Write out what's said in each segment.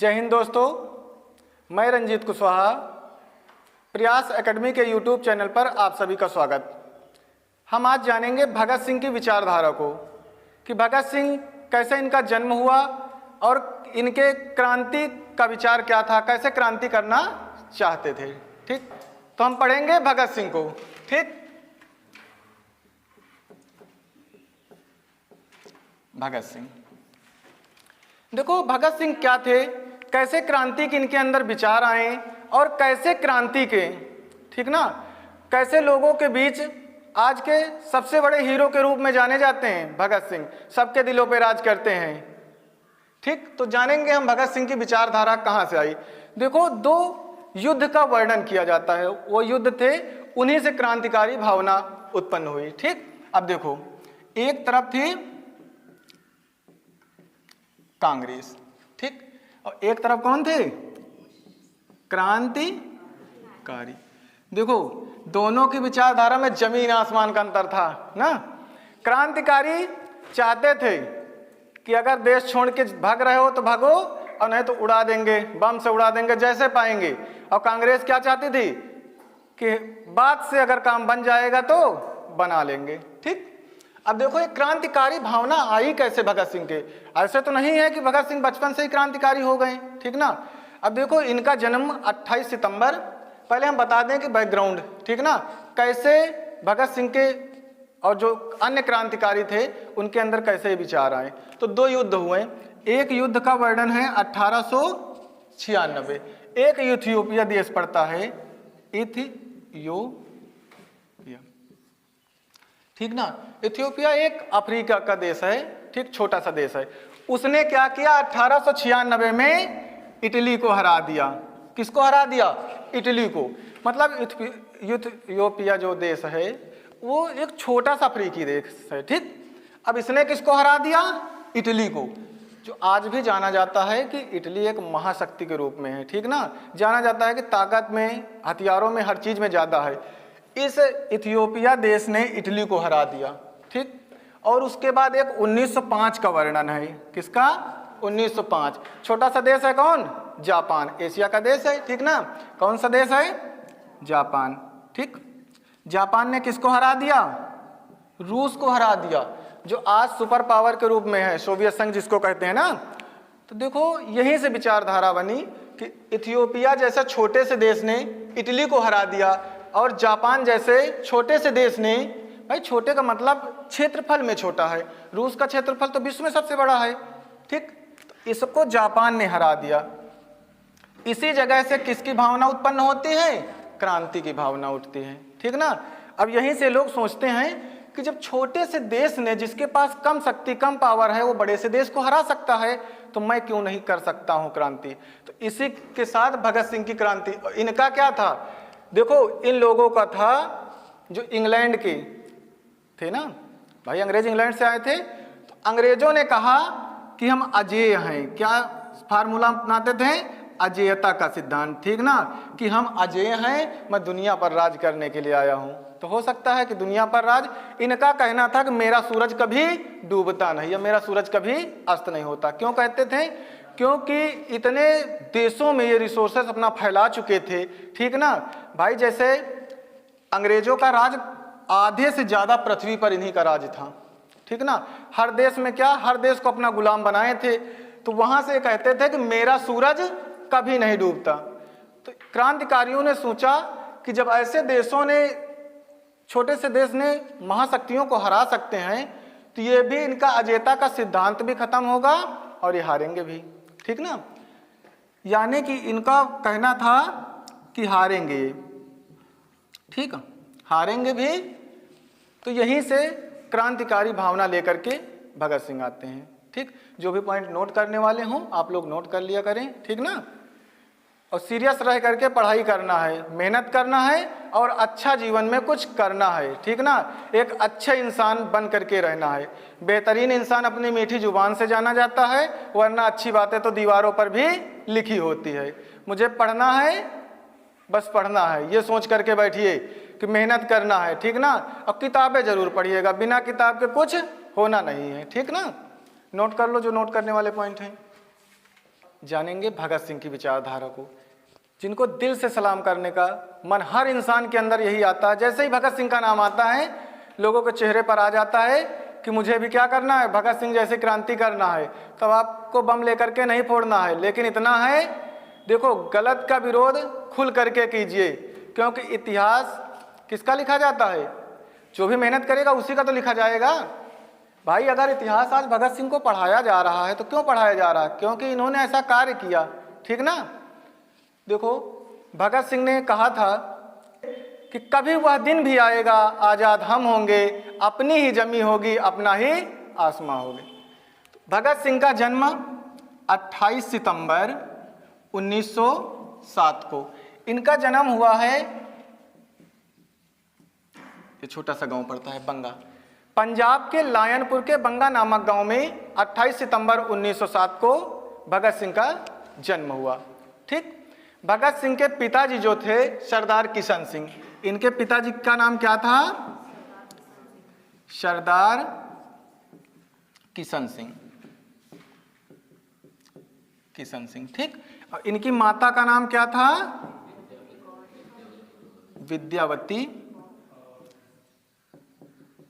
जय हिंद दोस्तों, मैं रंजीत कुशवाहा, प्रयास एकेडमी के यूट्यूब चैनल पर आप सभी का स्वागत। हम आज जानेंगे भगत सिंह की विचारधारा को कि भगत सिंह कैसे इनका जन्म हुआ और इनके क्रांति का विचार क्या था, कैसे क्रांति करना चाहते थे। ठीक, तो हम पढ़ेंगे भगत सिंह को। ठीक, भगत सिंह, देखो भगत सिंह क्या थे, कैसे क्रांति के इनके अंदर विचार आए और कैसे क्रांति के, ठीक ना, कैसे लोगों के बीच आज के सबसे बड़े हीरो के रूप में जाने जाते हैं। भगत सिंह सबके दिलों पे राज करते हैं। ठीक, तो जानेंगे हम भगत सिंह की विचारधारा कहाँ से आई। देखो, दो युद्ध का वर्णन किया जाता है, वो युद्ध थे, उन्हीं से क्रांतिकारी भावना उत्पन्न हुई। ठीक, अब देखो, एक तरफ थी कांग्रेस, ठीक, और एक तरफ कौन थे, क्रांतिकारी। देखो, दोनों की विचारधारा में जमीन आसमान का अंतर था ना। क्रांतिकारी चाहते थे कि अगर देश छोड़ के भाग रहे हो तो भागो, और नहीं तो उड़ा देंगे, बम से उड़ा देंगे जैसे पाएंगे। और कांग्रेस क्या चाहती थी कि बात से अगर काम बन जाएगा तो बना लेंगे। ठीक, अब देखो ये क्रांतिकारी भावना आई कैसे भगत सिंह के। ऐसे तो नहीं है कि भगत सिंह बचपन से ही क्रांतिकारी हो गए, ठीक ना। अब देखो, इनका जन्म 28 सितंबर, पहले हम बता दें कि बैकग्राउंड, ठीक ना, कैसे भगत सिंह के और जो अन्य क्रांतिकारी थे उनके अंदर कैसे विचार आए। तो दो युद्ध हुए, एक युद्ध का वर्णन है 1896, एक इथियोपिया देश पड़ता है, इथियोपिया, ठीक ना। इथियोपिया एक अफ्रीका का देश है, ठीक, छोटा सा देश है। उसने क्या किया, 1896 में इटली को हरा दिया। किसको हरा दिया, इटली को। मतलब इथियोपिया जो देश है वो एक छोटा सा अफ्रीकी देश है। ठीक, अब इसने किसको हरा दिया, इटली को, जो आज भी जाना जाता है कि इटली एक महाशक्ति के रूप में है। ठीक ना, जाना जाता है कि ताकत में, हथियारों में, हर चीज में ज्यादा है। इस इथियोपिया देश ने इटली को हरा दिया। ठीक, और उसके बाद एक 1905 का वर्णन है। किसका, 1905। छोटा सा देश है कौन, जापान, एशिया का देश है, ठीक ना। कौन सा देश है, जापान। ठीक, जापान ने किसको हरा दिया, रूस को हरा दिया, जो आज सुपर पावर के रूप में है, सोवियत संघ जिसको कहते हैं ना। तो देखो, यहीं से विचारधारा बनी कि इथियोपिया जैसे छोटे से देश ने इटली को हरा दिया, और जापान जैसे छोटे से देश ने, भाई छोटे का मतलब क्षेत्रफल में छोटा है, रूस का क्षेत्रफल तो विश्व में सबसे बड़ा है। ठीक, तो इसको जापान ने हरा दिया। इसी जगह से किसकी भावना उत्पन्न होती है, क्रांति की भावना उठती है। ठीक ना। अब यहीं से लोग सोचते हैं कि जब छोटे से देश ने, जिसके पास कम शक्ति, कम पावर है, वो बड़े से देश को हरा सकता है, तो मैं क्यों नहीं कर सकता हूं क्रांति। तो इसी के साथ भगत सिंह की क्रांति। इनका क्या था, देखो, इन लोगों का था जो इंग्लैंड के थे ना, भाई अंग्रेज इंग्लैंड से आए थे, तो अंग्रेजों ने कहा कि हम अजेय हैं। क्या फार्मूला अपनाते थे, अजेयता का सिद्धांत, ठीक ना, कि हम अजेय हैं, मैं दुनिया पर राज करने के लिए आया हूं। तो हो सकता है कि दुनिया पर राज, इनका कहना था कि मेरा सूरज कभी डूबता नहीं, या मेरा सूरज कभी अस्त नहीं होता। क्यों कहते थे, क्योंकि इतने देशों में ये रिसोर्सेस अपना फैला चुके थे। ठीक ना भाई, जैसे अंग्रेजों का राज आधे से ज्यादा पृथ्वी पर इन्हीं का राज था। ठीक ना, हर देश में क्या, हर देश को अपना गुलाम बनाए थे। तो वहां से कहते थे कि मेरा सूरज कभी नहीं डूबता। तो क्रांतिकारियों ने सोचा कि जब ऐसे देशों ने, छोटे से देश ने महाशक्तियों को हरा सकते हैं, तो ये भी इनका अजेयता का सिद्धांत भी खत्म होगा और ये हारेंगे भी। ठीक ना, यानी कि इनका कहना था कि हारेंगे, ठीक है, हारेंगे भी। तो यहीं से क्रांतिकारी भावना लेकर के भगत सिंह आते हैं। ठीक, जो भी पॉइंट नोट करने वाले हों आप लोग नोट कर लिया करें, ठीक ना। और सीरियस रह करके पढ़ाई करना है, मेहनत करना है, और अच्छा जीवन में कुछ करना है। ठीक ना, एक अच्छे इंसान बन करके रहना है। बेहतरीन इंसान अपनी मीठी जुबान से जाना जाता है, वरना अच्छी बातें तो दीवारों पर भी लिखी होती है। मुझे पढ़ना है, बस पढ़ना है, ये सोच करके बैठिए कि मेहनत करना है। ठीक ना, और किताबें जरूर पढ़िएगा, बिना किताब के कुछ होना नहीं है। ठीक ना, नोट कर लो जो नोट करने वाले पॉइंट हैं। जानेंगे भगत सिंह की विचारधारा को, जिनको दिल से सलाम करने का मन हर इंसान के अंदर यही आता है। जैसे ही भगत सिंह का नाम आता है लोगों के चेहरे पर आ जाता है कि मुझे भी क्या करना है, भगत सिंह जैसे क्रांति करना है। तब आपको बम लेकर के नहीं फोड़ना है, लेकिन इतना है, देखो गलत का विरोध खुल करके कीजिए, क्योंकि इतिहास किसका लिखा जाता है? जो भी मेहनत करेगा उसी का तो लिखा जाएगा। भाई अगर इतिहास आज भगत सिंह को पढ़ाया जा रहा है तो क्यों पढ़ाया जा रहा है? क्योंकि इन्होंने ऐसा कार्य किया, ठीक ना। देखो भगत सिंह ने कहा था कि कभी वह दिन भी आएगा आजाद हम होंगे, अपनी ही जमी होगी अपना ही आसमां होगे। भगत सिंह का जन्म 28 सितंबर 1907 को इनका जन्म हुआ है। ये छोटा सा गांव पड़ता है बंगा, पंजाब के लायनपुर के बंगा नामक गांव में 28 सितंबर 1907 को भगत सिंह का जन्म हुआ। ठीक, भगत सिंह के पिताजी जो थे सरदार किशन सिंह, इनके पिताजी का नाम क्या था? सरदार किशन सिंह, किशन सिंह। ठीक, और इनकी माता का नाम क्या था? विद्यावती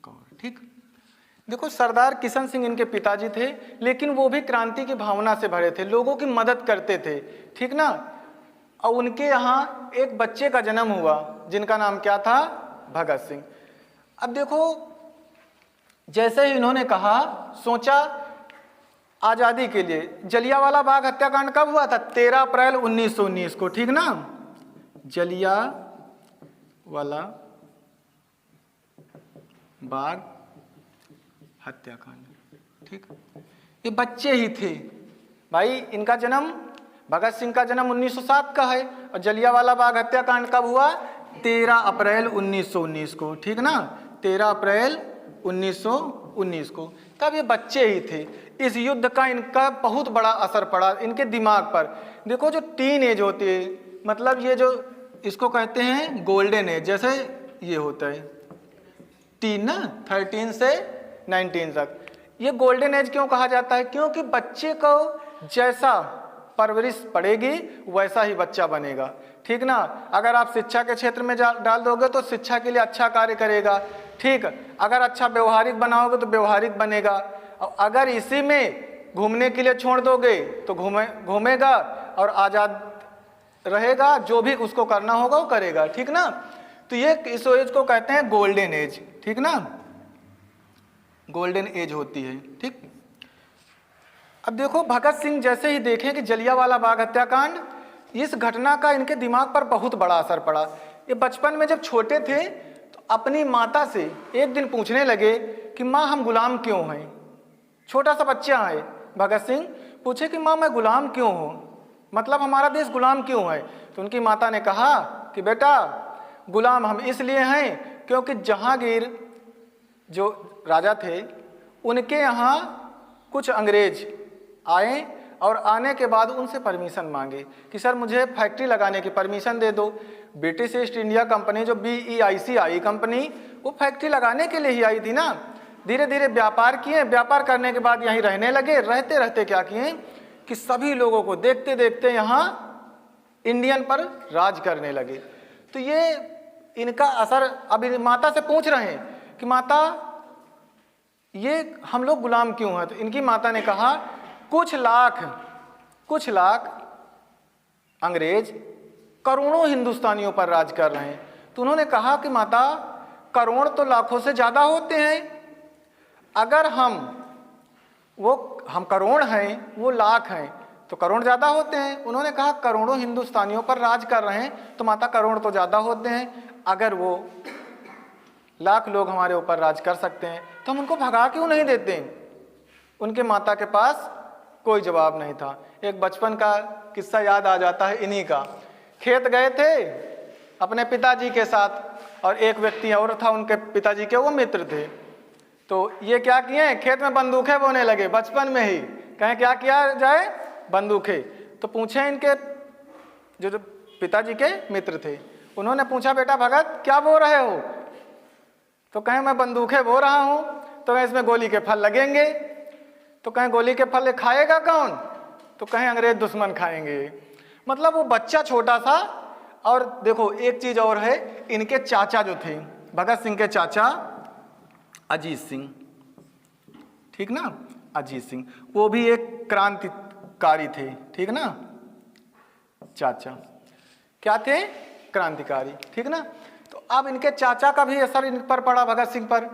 कौर। ठीक, देखो सरदार किशन सिंह इनके पिताजी थे, लेकिन वो भी क्रांति की भावना से भरे थे, लोगों की मदद करते थे, ठीक ना। और उनके यहाँ एक बच्चे का जन्म हुआ जिनका नाम क्या था? भगत सिंह। अब देखो जैसे ही इन्होंने कहा, सोचा आज़ादी के लिए, जलियांवाला बाग हत्याकांड कब हुआ था? 13 अप्रैल 1919 को, ठीक ना। जलियांवाला बाग हत्याकांड, ठीक। ये बच्चे ही थे भाई, इनका जन्म, भगत सिंह का जन्म 1907 का है, और जलियांवाला बाग हत्याकांड कब हुआ? 13 अप्रैल 1919 को, ठीक ना। 13 अप्रैल 1919 को, तब ये बच्चे ही थे। इस युद्ध का इनका बहुत बड़ा असर पड़ा इनके दिमाग पर। देखो जो टीन एज होती है, मतलब ये जो इसको कहते हैं गोल्डन एज, जैसे ये होता है टीन ना, 13 से 19 तक, ये गोल्डन एज क्यों कहा जाता है? क्योंकि बच्चे को जैसा परवरिश पड़ेगी वैसा ही बच्चा बनेगा, ठीक ना। अगर आप शिक्षा के क्षेत्र में डाल दोगे तो शिक्षा के लिए अच्छा कार्य करेगा, ठीक। अगर अच्छा व्यवहारिक बनाओगे तो व्यवहारिक बनेगा, और अगर इसी में घूमने के लिए छोड़ दोगे तो घूमेगा और आज़ाद रहेगा, जो भी उसको करना होगा वो करेगा, ठीक ना। तो ये इस एज को कहते हैं गोल्डन एज, ठीक ना, गोल्डन एज होती है, ठीक। अब देखो भगत सिंह जैसे ही देखें कि जलियांवाला बाग हत्याकांड, इस घटना का इनके दिमाग पर बहुत बड़ा असर पड़ा। ये बचपन में जब छोटे थे तो अपनी माता से एक दिन पूछने लगे कि माँ हम गुलाम क्यों हैं? छोटा सा बच्चा है भगत सिंह, पूछे कि माँ मैं गुलाम क्यों हूँ, मतलब हमारा देश गुलाम क्यों है? तो उनकी माता ने कहा कि बेटा गुलाम हम इसलिए हैं क्योंकि जहांगीर जो राजा थे उनके यहाँ कुछ अंग्रेज आए, और आने के बाद उनसे परमिशन मांगे कि सर मुझे फैक्ट्री लगाने की परमिशन दे दो। ब्रिटिश ईस्ट इंडिया कंपनी जो BEIC आई कंपनी, वो फैक्ट्री लगाने के लिए ही आई थी ना। धीरे धीरे व्यापार किए, व्यापार करने के बाद यहीं रहने लगे। रहते रहते क्या किए कि सभी लोगों को देखते देखते यहाँ इंडियन पर राज करने लगे। तो ये इनका असर, अभी माता से पूछ रहे हैं कि माता ये हम लोग गुलाम क्यों हैं? तो इनकी माता ने कहा कुछ लाख अंग्रेज करोड़ों हिंदुस्तानियों पर राज कर रहे हैं। तो उन्होंने कहा कि माता करोड़ तो लाखों से ज़्यादा होते हैं, अगर हम करोड़ हैं वो लाख हैं तो करोड़ ज़्यादा होते हैं। उन्होंने कहा करोड़ों हिंदुस्तानियों पर राज कर रहे हैं तो माता करोड़ तो ज़्यादा होते हैं, अगर वो लाख लोग हमारे ऊपर राज कर सकते हैं तो हम उनको भगा क्यों नहीं देते? उनके माता के पास कोई जवाब नहीं था। एक बचपन का किस्सा याद आ जाता है इन्हीं का। खेत गए थे अपने पिताजी के साथ, और एक व्यक्ति और था उनके पिताजी के, वो मित्र थे। तो ये क्या किए, खेत में बंदूकें बोने लगे बचपन में ही। कहें क्या किया जाए? बंदूकें। तो पूछे इनके जो पिताजी के मित्र थे, उन्होंने पूछा बेटा भगत क्या बो रहे हो? तो कहें मैं बंदूकें बो रहा हूँ। तो कहें इसमें गोली के फल लगेंगे। तो कहें गोली के फल खाएगा कौन? तो कहें अंग्रेज दुश्मन खाएंगे। मतलब वो बच्चा छोटा सा। और देखो एक चीज और है, इनके चाचा जो थे, भगत सिंह के चाचा अजीत सिंह, ठीक ना, अजीत सिंह, वो भी एक क्रांतिकारी थे, ठीक ना, चाचा क्या थे, क्रांतिकारी, ठीक ना। तो अब इनके चाचा का भी असर इन पर पड़ा, भगत सिंह पर।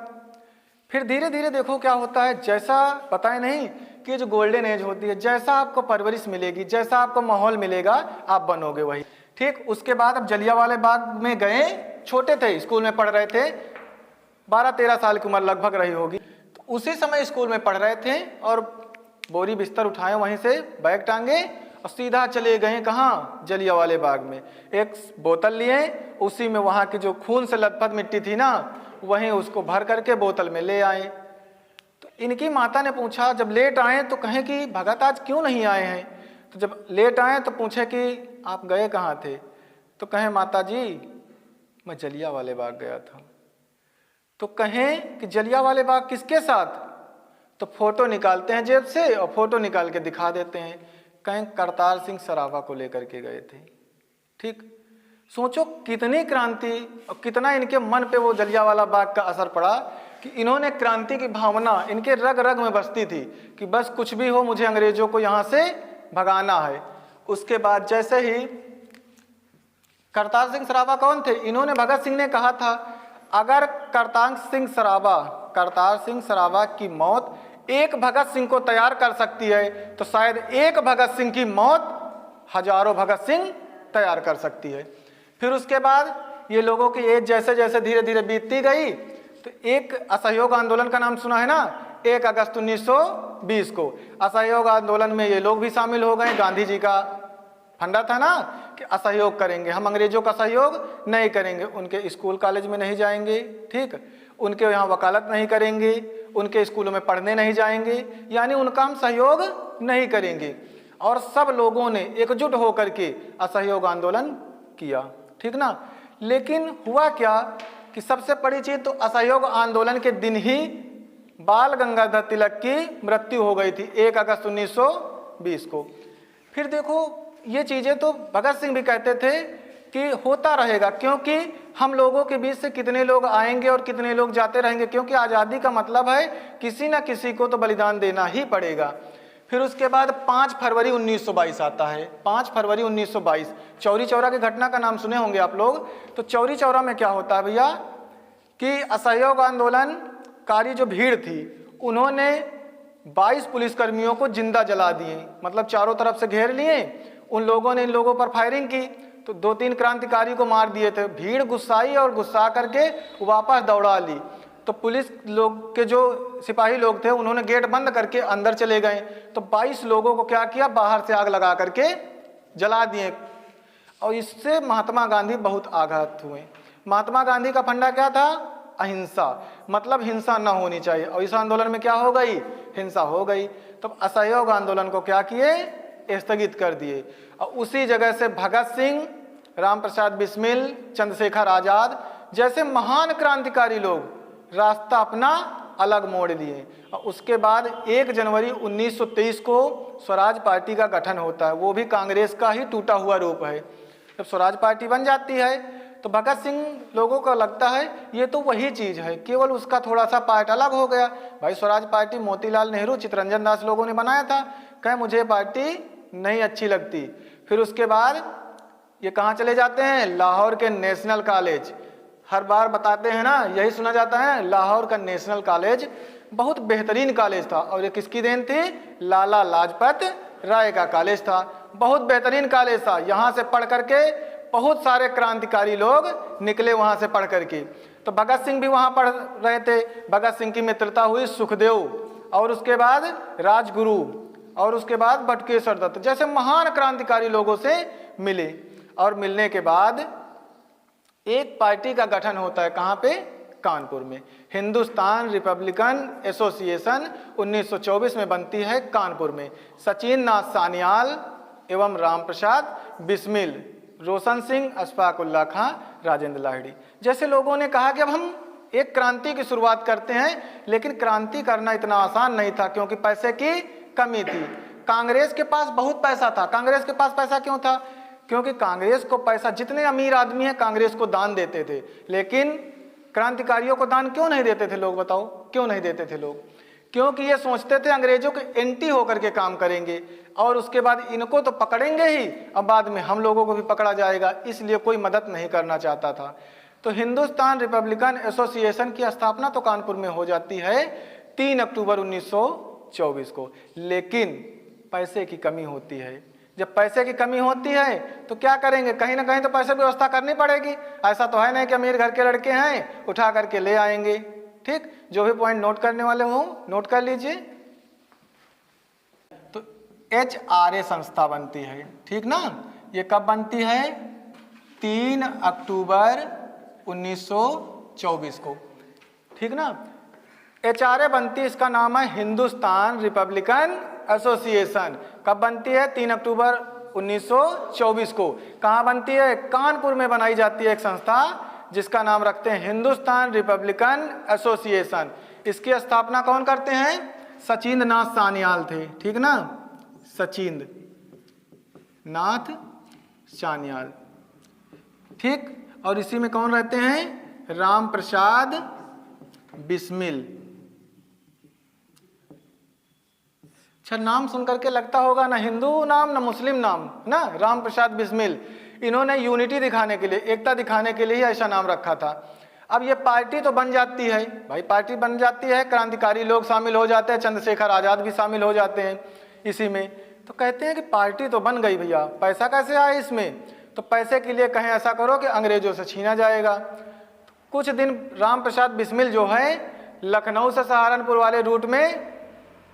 फिर धीरे धीरे देखो क्या होता है, जैसा बताए नहीं कि जो गोल्डन एज होती है, जैसा आपको परवरिश मिलेगी, जैसा आपको माहौल मिलेगा, आप बनोगे वही, ठीक। उसके बाद अब जलियांवाला बाग में गए, छोटे थे, स्कूल में पढ़ रहे थे, 12-13 साल की उम्र लगभग रही होगी। तो उसी समय स्कूल में पढ़ रहे थे और बोरी बिस्तर उठाए, वहीं से बैग टांगे और सीधा चले गए कहाँ, जलियांवाला बाग में। एक बोतल लिए, उसी में वहाँ की जो खून से लथपथ मिट्टी थी ना, वहीं उसको भर करके बोतल में ले आए। तो इनकी माता ने पूछा, जब लेट आए तो कहें कि भगत आज क्यों नहीं आए हैं। तो जब लेट आए तो पूछे कि आप गए कहाँ थे। तो कहें माता जी मैं जलियांवाला बाग गया था। तो कहें कि जलियांवाला बाग किसके साथ। तो फोटो निकालते हैं जेब से और फोटो निकाल के दिखा देते हैं, कहें करतार सिंह सराभा को लेकर के गए थे, ठीक। सोचो कितनी क्रांति और कितना इनके मन पे वो जलियांवाला बाग का असर पड़ा कि इन्होंने क्रांति की भावना इनके रग रग में बसती थी कि बस कुछ भी हो, मुझे अंग्रेजों को यहाँ से भगाना है। उसके बाद जैसे ही करतार सिंह सराभा कौन थे, इन्होंने भगत सिंह ने कहा था अगर करतार सिंह सराभा की मौत एक भगत सिंह को तैयार कर सकती है तो शायद एक भगत सिंह की मौत हजारों भगत सिंह तैयार कर सकती है। फिर उसके बाद ये लोगों की एज जैसे जैसे धीरे धीरे बीतती गई तो एक असहयोग आंदोलन का नाम सुना है ना, 1 अगस्त 1920 को असहयोग आंदोलन में ये लोग भी शामिल हो गए। गांधी जी का फंडा था ना कि असहयोग करेंगे, हम अंग्रेजों का सहयोग नहीं करेंगे, उनके स्कूल कॉलेज में नहीं जाएंगे, ठीक, उनके यहाँ वकालत नहीं करेंगे, उनके स्कूलों में पढ़ने नहीं जाएंगे, यानी उनका हम सहयोग नहीं करेंगे। और सब लोगों ने एकजुट होकर के असहयोग आंदोलन किया, ठीक ना। लेकिन हुआ क्या कि सबसे बड़ी चीज तो असहयोग आंदोलन के दिन ही बाल गंगाधर तिलक की मृत्यु हो गई थी 1 अगस्त 1920 को। फिर देखो ये चीजें तो भगत सिंह भी कहते थे कि होता रहेगा, क्योंकि हम लोगों के बीच से कितने लोग आएंगे और कितने लोग जाते रहेंगे, क्योंकि आज़ादी का मतलब है किसी न किसी को तो बलिदान देना ही पड़ेगा। फिर उसके बाद 5 फरवरी 1922 आता है। 5 फरवरी 1922 चौरी चौरा की घटना का नाम सुने होंगे आप लोग। तो चौरी चौरा में क्या होता है भैया कि असहयोग आंदोलनकारी जो भीड़ थी उन्होंने 22 पुलिसकर्मियों को जिंदा जला दिए, मतलब चारों तरफ से घेर लिए। उन लोगों ने इन लोगों पर फायरिंग की तो 2-3 क्रांतिकारी को मार दिए थे। भीड़ गुस्साई और गुस्सा करके वापस दौड़ा ली। तो पुलिस लोग के जो सिपाही लोग थे उन्होंने गेट बंद करके अंदर चले गए। तो 22 लोगों को क्या किया, बाहर से आग लगा करके जला दिए। और इससे महात्मा गांधी बहुत आघात हुए। महात्मा गांधी का फंडा क्या था, अहिंसा, मतलब हिंसा ना होनी चाहिए। और इस आंदोलन में क्या हो गई, हिंसा हो गई। तो असहयोग आंदोलन को क्या किए, स्थगित कर दिए। और उसी जगह से भगत सिंह, राम प्रसाद बिस्मिल, चंद्रशेखर आजाद जैसे महान क्रांतिकारी लोग रास्ता अपना अलग मोड़ लिए। और उसके बाद 1 जनवरी 1923 को स्वराज पार्टी का गठन होता है। वो भी कांग्रेस का ही टूटा हुआ रूप है। जब स्वराज पार्टी बन जाती है तो भगत सिंह लोगों को लगता है ये तो वही चीज़ है, केवल उसका थोड़ा सा पार्ट अलग हो गया। भाई स्वराज पार्टी मोतीलाल नेहरू, चित्तरंजन दास लोगों ने बनाया था, कहे मुझे पार्टी नहीं अच्छी लगती। फिर उसके बाद ये कहाँ चले जाते हैं, लाहौर के नेशनल कॉलेज। हर बार बताते हैं ना, यही सुना जाता है, लाहौर का नेशनल कॉलेज बहुत बेहतरीन कॉलेज था। और ये किसकी देन थी, लाला लाजपत राय का कॉलेज था। बहुत बेहतरीन कॉलेज था। यहाँ से पढ़ करके बहुत सारे क्रांतिकारी लोग निकले वहाँ से पढ़ करके। तो भगत सिंह भी वहाँ पढ़ रहे थे। भगत सिंह की मित्रता हुई सुखदेव और उसके बाद राजगुरु और उसके बाद बटुकेश्वर दत्त जैसे महान क्रांतिकारी लोगों से मिले। और मिलने के बाद एक पार्टी का गठन होता है, कहाँ पे, कानपुर में। हिंदुस्तान रिपब्लिकन एसोसिएशन 1924 में बनती है कानपुर में। सचिन नाथ सान्याल एवं राम प्रसाद बिस्मिल, रोशन सिंह, अशफाक उल्लाह खां, राजेंद्र लाहिड़ी जैसे लोगों ने कहा कि अब हम एक क्रांति की शुरुआत करते हैं। लेकिन क्रांति करना इतना आसान नहीं था, क्योंकि पैसे की कमी थी। कांग्रेस के पास बहुत पैसा था। कांग्रेस के पास पैसा क्यों था? क्योंकि कांग्रेस को पैसा, जितने अमीर आदमी हैं कांग्रेस को दान देते थे, लेकिन क्रांतिकारियों को दान क्यों नहीं देते थे लोग? बताओ क्यों नहीं देते थे लोग? क्योंकि ये सोचते थे अंग्रेजों के एंटी होकर के काम करेंगे और उसके बाद इनको तो पकड़ेंगे ही, अब बाद में हम लोगों को भी पकड़ा जाएगा, इसलिए कोई मदद नहीं करना चाहता था। तो हिंदुस्तान रिपब्लिकन एसोसिएशन की स्थापना तो कानपुर में हो जाती है 3 अक्टूबर 1924 को, लेकिन पैसे की कमी होती है। जब पैसे की कमी होती है तो क्या करेंगे? कहीं ना कहीं तो पैसे की व्यवस्था करनी पड़ेगी। ऐसा तो है नहीं कि अमीर घर के लड़के हैं उठा करके ले आएंगे। ठीक, जो भी पॉइंट नोट करने वाले हो नोट कर लीजिए। तो HRA संस्था बनती है, ठीक ना? ये कब बनती है? 3 अक्टूबर 1924 को, ठीक ना? HRA बनती है, इसका नाम है हिंदुस्तान रिपब्लिकन एसोसिएशन। कब बनती है? 3 अक्टूबर 1924 को। कहाँ बनती है? कानपुर में बनाई जाती है एक संस्था जिसका नाम रखते हैं हिंदुस्तान रिपब्लिकन एसोसिएशन। इसकी स्थापना कौन करते हैं? सचिंद्र नाथ सान्याल थे, ठीक ना? सचिंद्र नाथ सान्याल, ठीक। और इसी में कौन रहते हैं? राम प्रसाद बिस्मिल। अच्छा, नाम सुनकर के लगता होगा ना हिंदू नाम ना मुस्लिम नाम ना, राम प्रसाद बिस्मिल। इन्होंने यूनिटी दिखाने के लिए, एकता दिखाने के लिए ही ऐसा नाम रखा था। अब ये पार्टी तो बन जाती है भाई, पार्टी बन जाती है, क्रांतिकारी लोग शामिल हो जाते हैं, चंद्रशेखर आजाद भी शामिल हो जाते हैं इसी में। तो कहते हैं कि पार्टी तो बन गई भैया, पैसा कैसे आए इसमें? तो पैसे के लिए कहें ऐसा करो कि अंग्रेजों से छीना जाएगा। तो कुछ दिन राम प्रसाद बिस्मिल जो है लखनऊ से सहारनपुर वाले रूट में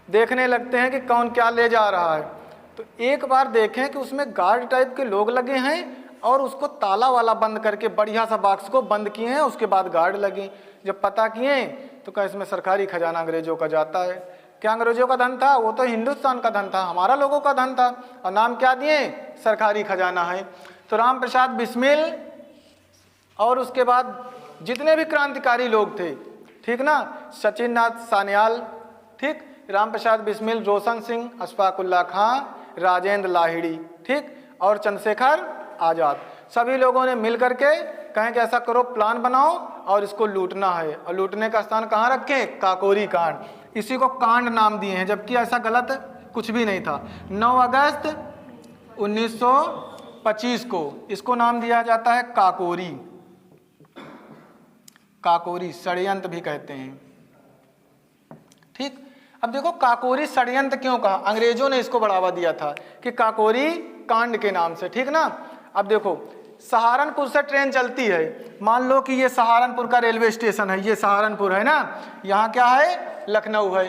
देखने लगते हैं कि कौन क्या ले जा रहा है। तो एक बार देखें कि उसमें गार्ड टाइप के लोग लगे हैं और उसको ताला वाला बंद करके बढ़िया सा बॉक्स को बंद किए हैं, उसके बाद गार्ड लगे। जब पता किए तो क्या इसमें सरकारी खजाना अंग्रेजों का जाता है। क्या अंग्रेजों का धन था? वो तो हिंदुस्तान का धन था, हमारा लोगों का धन था, और नाम क्या दिए? सरकारी खजाना है। तो राम प्रसाद बिस्मिल और उसके बाद जितने भी क्रांतिकारी लोग थे, ठीक ना, सचिंद्र नाथ सान्याल, ठीक, राम प्रसाद बिस्मिल, रोशन सिंह, अशफाकुल्ला खां, राजेंद्र लाहिड़ी, ठीक, और चंद्रशेखर आजाद, सभी लोगों ने मिल करके कहें कि ऐसा करो, प्लान बनाओ और इसको लूटना है। और लूटने का स्थान कहाँ रखें? काकोरी कांड। इसी को कांड नाम दिए हैं, जबकि ऐसा गलत कुछ भी नहीं था। 9 अगस्त 1925 को इसको नाम दिया जाता है काकोरी। काकोरी षड्यंत्र भी कहते हैं, ठीक। अब देखो काकोरी षड्यंत्र क्यों कहा? अंग्रेजों ने इसको बढ़ावा दिया था कि काकोरी कांड के नाम से, ठीक ना। अब देखो सहारनपुर से ट्रेन चलती है, मान लो कि ये सहारनपुर का रेलवे स्टेशन है, ये सहारनपुर है ना, यहाँ क्या है? लखनऊ है।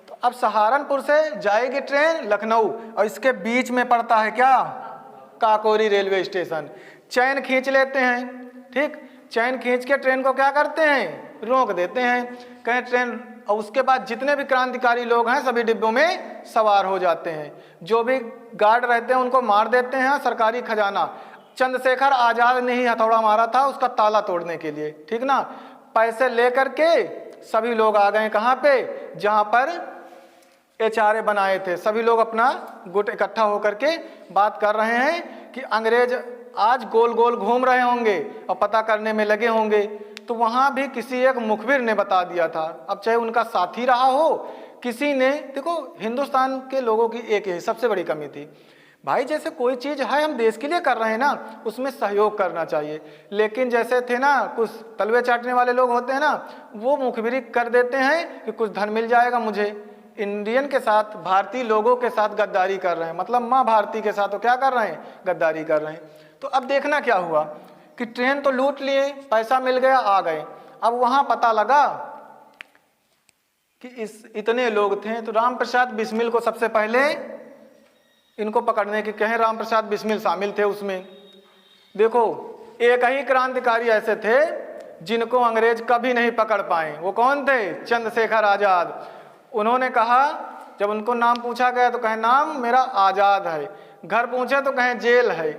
तो अब सहारनपुर से जाएगी ट्रेन लखनऊ और इसके बीच में पड़ता है क्या? Kakori railway station. चैन खींच लेते हैं, ठीक, चैन खींच के ट्रेन को क्या करते हैं? रोक देते हैं, कहें ट्रेन, और उसके बाद जितने भी क्रांतिकारी लोग हैं सभी डिब्बों में सवार हो जाते हैं। जो भी गार्ड रहते हैं उनको मार देते हैं। सरकारी खजाना चंद्रशेखर आजाद ने ही हथौड़ा मारा था उसका ताला तोड़ने के लिए, ठीक ना। पैसे लेकर के सभी लोग आ गए कहाँ पे? जहाँ पर HRA बनाए थे। सभी लोग अपना गुट इकट्ठा होकर के बात कर रहे हैं कि अंग्रेज आज गोल गोल घूम रहे होंगे और पता करने में लगे होंगे। तो वहाँ भी किसी एक मुखबिर ने बता दिया था, अब चाहे उनका साथी रहा हो, किसी ने, देखो हिंदुस्तान के लोगों की एक ही सबसे बड़ी कमी थी भाई, जैसे कोई चीज़ है हम देश के लिए कर रहे हैं ना, उसमें सहयोग करना चाहिए। लेकिन जैसे थे ना कुछ तलवे चाटने वाले लोग होते हैं ना, वो मुखबिरी कर देते हैं कि कुछ धन मिल जाएगा मुझे। इंडियन के साथ, भारतीय लोगों के साथ गद्दारी कर रहे हैं, मतलब माँ भारती के साथ तो क्या कर रहे हैं? गद्दारी कर रहे हैं। तो अब देखना क्या हुआ कि ट्रेन तो लूट लिए, पैसा मिल गया, आ गए। अब वहाँ पता लगा कि इतने लोग थे, तो राम प्रसाद बिस्मिल को सबसे पहले इनको पकड़ने के कहें। राम प्रसाद बिस्मिल शामिल थे उसमें। देखो एक ही क्रांतिकारी ऐसे थे जिनको अंग्रेज कभी नहीं पकड़ पाए। वो कौन थे? चंद्रशेखर आजाद। उन्होंने कहा, जब उनको नाम पूछा गया तो कहे नाम मेरा आजाद है, घर पूछे तो कहें जेल है।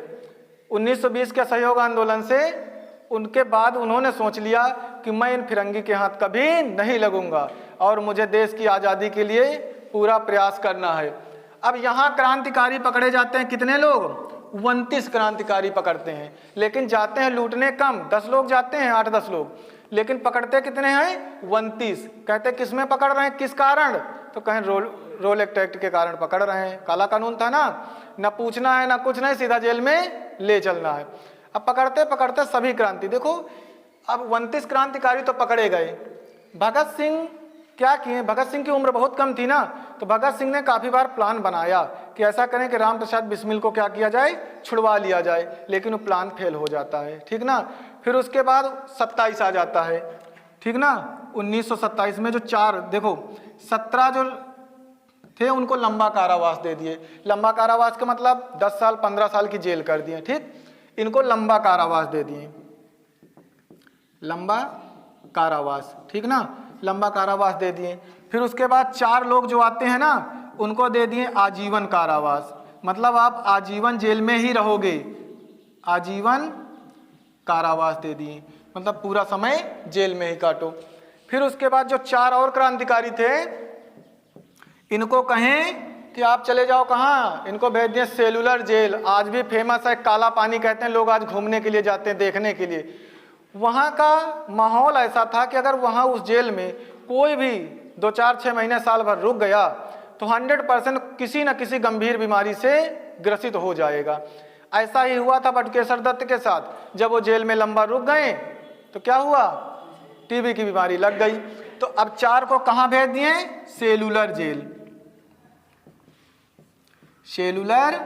1920 के सहयोग आंदोलन से उनके बाद उन्होंने सोच लिया कि मैं इन फिरंगी के हाथ कभी नहीं लगूंगा और मुझे देश की आज़ादी के लिए पूरा प्रयास करना है। अब यहाँ क्रांतिकारी पकड़े जाते हैं कितने लोग? 29 क्रांतिकारी पकड़ते हैं, लेकिन जाते हैं लूटने कम, 10 लोग जाते हैं, 8-10 लोग, लेकिन पकड़ते कितने हैं? 29। कहते किस में पकड़ रहे हैं, किस कारण? तो कहें रोल एक्ट के कारण पकड़ रहे हैं। काला कानून था ना पूछना है ना कुछ नहीं, सीधा जेल में ले चलना है। अब पकड़ते पकड़ते सभी क्रांति, देखो अब 29 क्रांतिकारी तो पकड़े गए। भगत सिंह क्या किए? भगत सिंह की उम्र बहुत कम थी ना, तो भगत सिंह ने काफ़ी बार प्लान बनाया कि ऐसा करें कि राम प्रसाद बिस्मिल को क्या किया जाए, छुड़वा लिया जाए, लेकिन वो प्लान फेल हो जाता है, ठीक ना। फिर उसके बाद 27 आ जाता है, ठीक ना। 1927 में जो 4 देखो 17 जो थे उनको लंबा कारावास दे दिए। लंबा कारावास का मतलब 10 साल 15 साल की जेल कर दिए, ठीक। इनको लंबा कारावास दे दिए, लंबा कारावास, ठीक ना, लंबा कारावास दे दिए। फिर उसके बाद 4 लोग जो आते हैं ना उनको दे दिए आजीवन कारावास, मतलब आप आजीवन जेल में ही रहोगे, आजीवन कारावास दे दिए, मतलब पूरा समय जेल में ही काटो। फिर उसके बाद जो 4 और क्रांतिकारी थे इनको कहें कि आप चले जाओ कहाँ, इनको भेज दिए सेलुलर जेल। आज भी फेमस है, काला पानी कहते हैं, लोग आज घूमने के लिए जाते हैं, देखने के लिए। वहाँ का माहौल ऐसा था कि अगर वहाँ उस जेल में कोई भी 2, 4, 6 महीने साल भर रुक गया तो 100% किसी न किसी गंभीर बीमारी से ग्रसित हो जाएगा। ऐसा ही हुआ था बटुकेश्वर दत्त के साथ। जब वो जेल में लंबा रुक गए तो क्या हुआ, टीबी की बीमारी लग गई। तो अब 4 को कहाँ भेज दिए? सेलुलर जेल, सेलुलर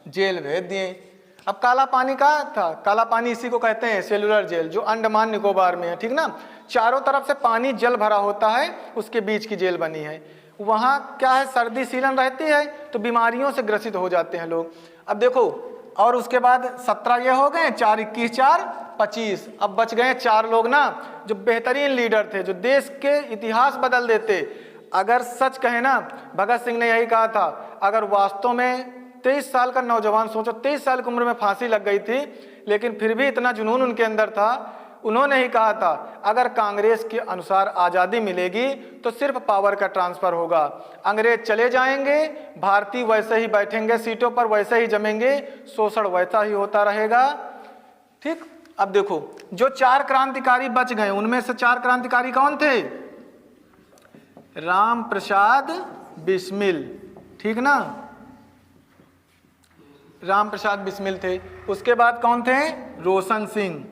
जेल भेज दिए। अब काला पानी का था, काला पानी इसी को कहते हैं सेलुलर जेल, जो अंडमान निकोबार में है, ठीक ना। चारों तरफ से पानी जल भरा होता है, उसके बीच की जेल बनी है। वहाँ क्या है, सर्दी सीलन रहती है तो बीमारियों से ग्रसित हो जाते हैं लोग। अब देखो, और उसके बाद 17 ये हो गए, 4 21 4 25। अब बच गए 4 लोग ना जो बेहतरीन लीडर थे, जो देश के इतिहास बदल देते। अगर सच कहें ना, भगत सिंह ने यही कहा था, अगर वास्तव में 23 साल का नौजवान, सोचो 23 साल की उम्र में फांसी लग गई थी, लेकिन फिर भी इतना जुनून उनके अंदर था। उन्होंने ही कहा था अगर कांग्रेस के अनुसार आज़ादी मिलेगी तो सिर्फ पावर का ट्रांसफ़र होगा, अंग्रेज चले जाएंगे, भारतीय वैसे ही बैठेंगे सीटों पर, वैसे ही जमेंगे, शोषण वैसा ही होता रहेगा, ठीक। अब देखो जो 4 क्रांतिकारी बच गए उनमें से 4 क्रांतिकारी कौन थे? राम प्रसाद बिस्मिल, ठीक ना, राम प्रसाद बिस्मिल थे। उसके बाद कौन थे? रोशन सिंह,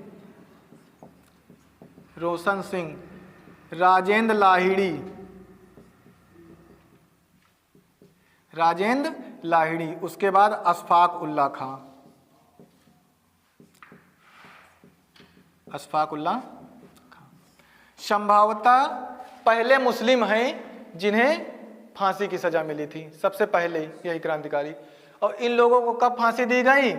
रोशन सिंह, राजेंद्र लाहिड़ी, राजेंद्र लाहिड़ी। उसके बाद अशफाक उल्ला खां, अशफाक उल्ला खां संभवतः पहले मुस्लिम हैं जिन्हें फांसी की सजा मिली थी, सबसे पहले यही क्रांतिकारी। और इन लोगों को कब फांसी दी गई?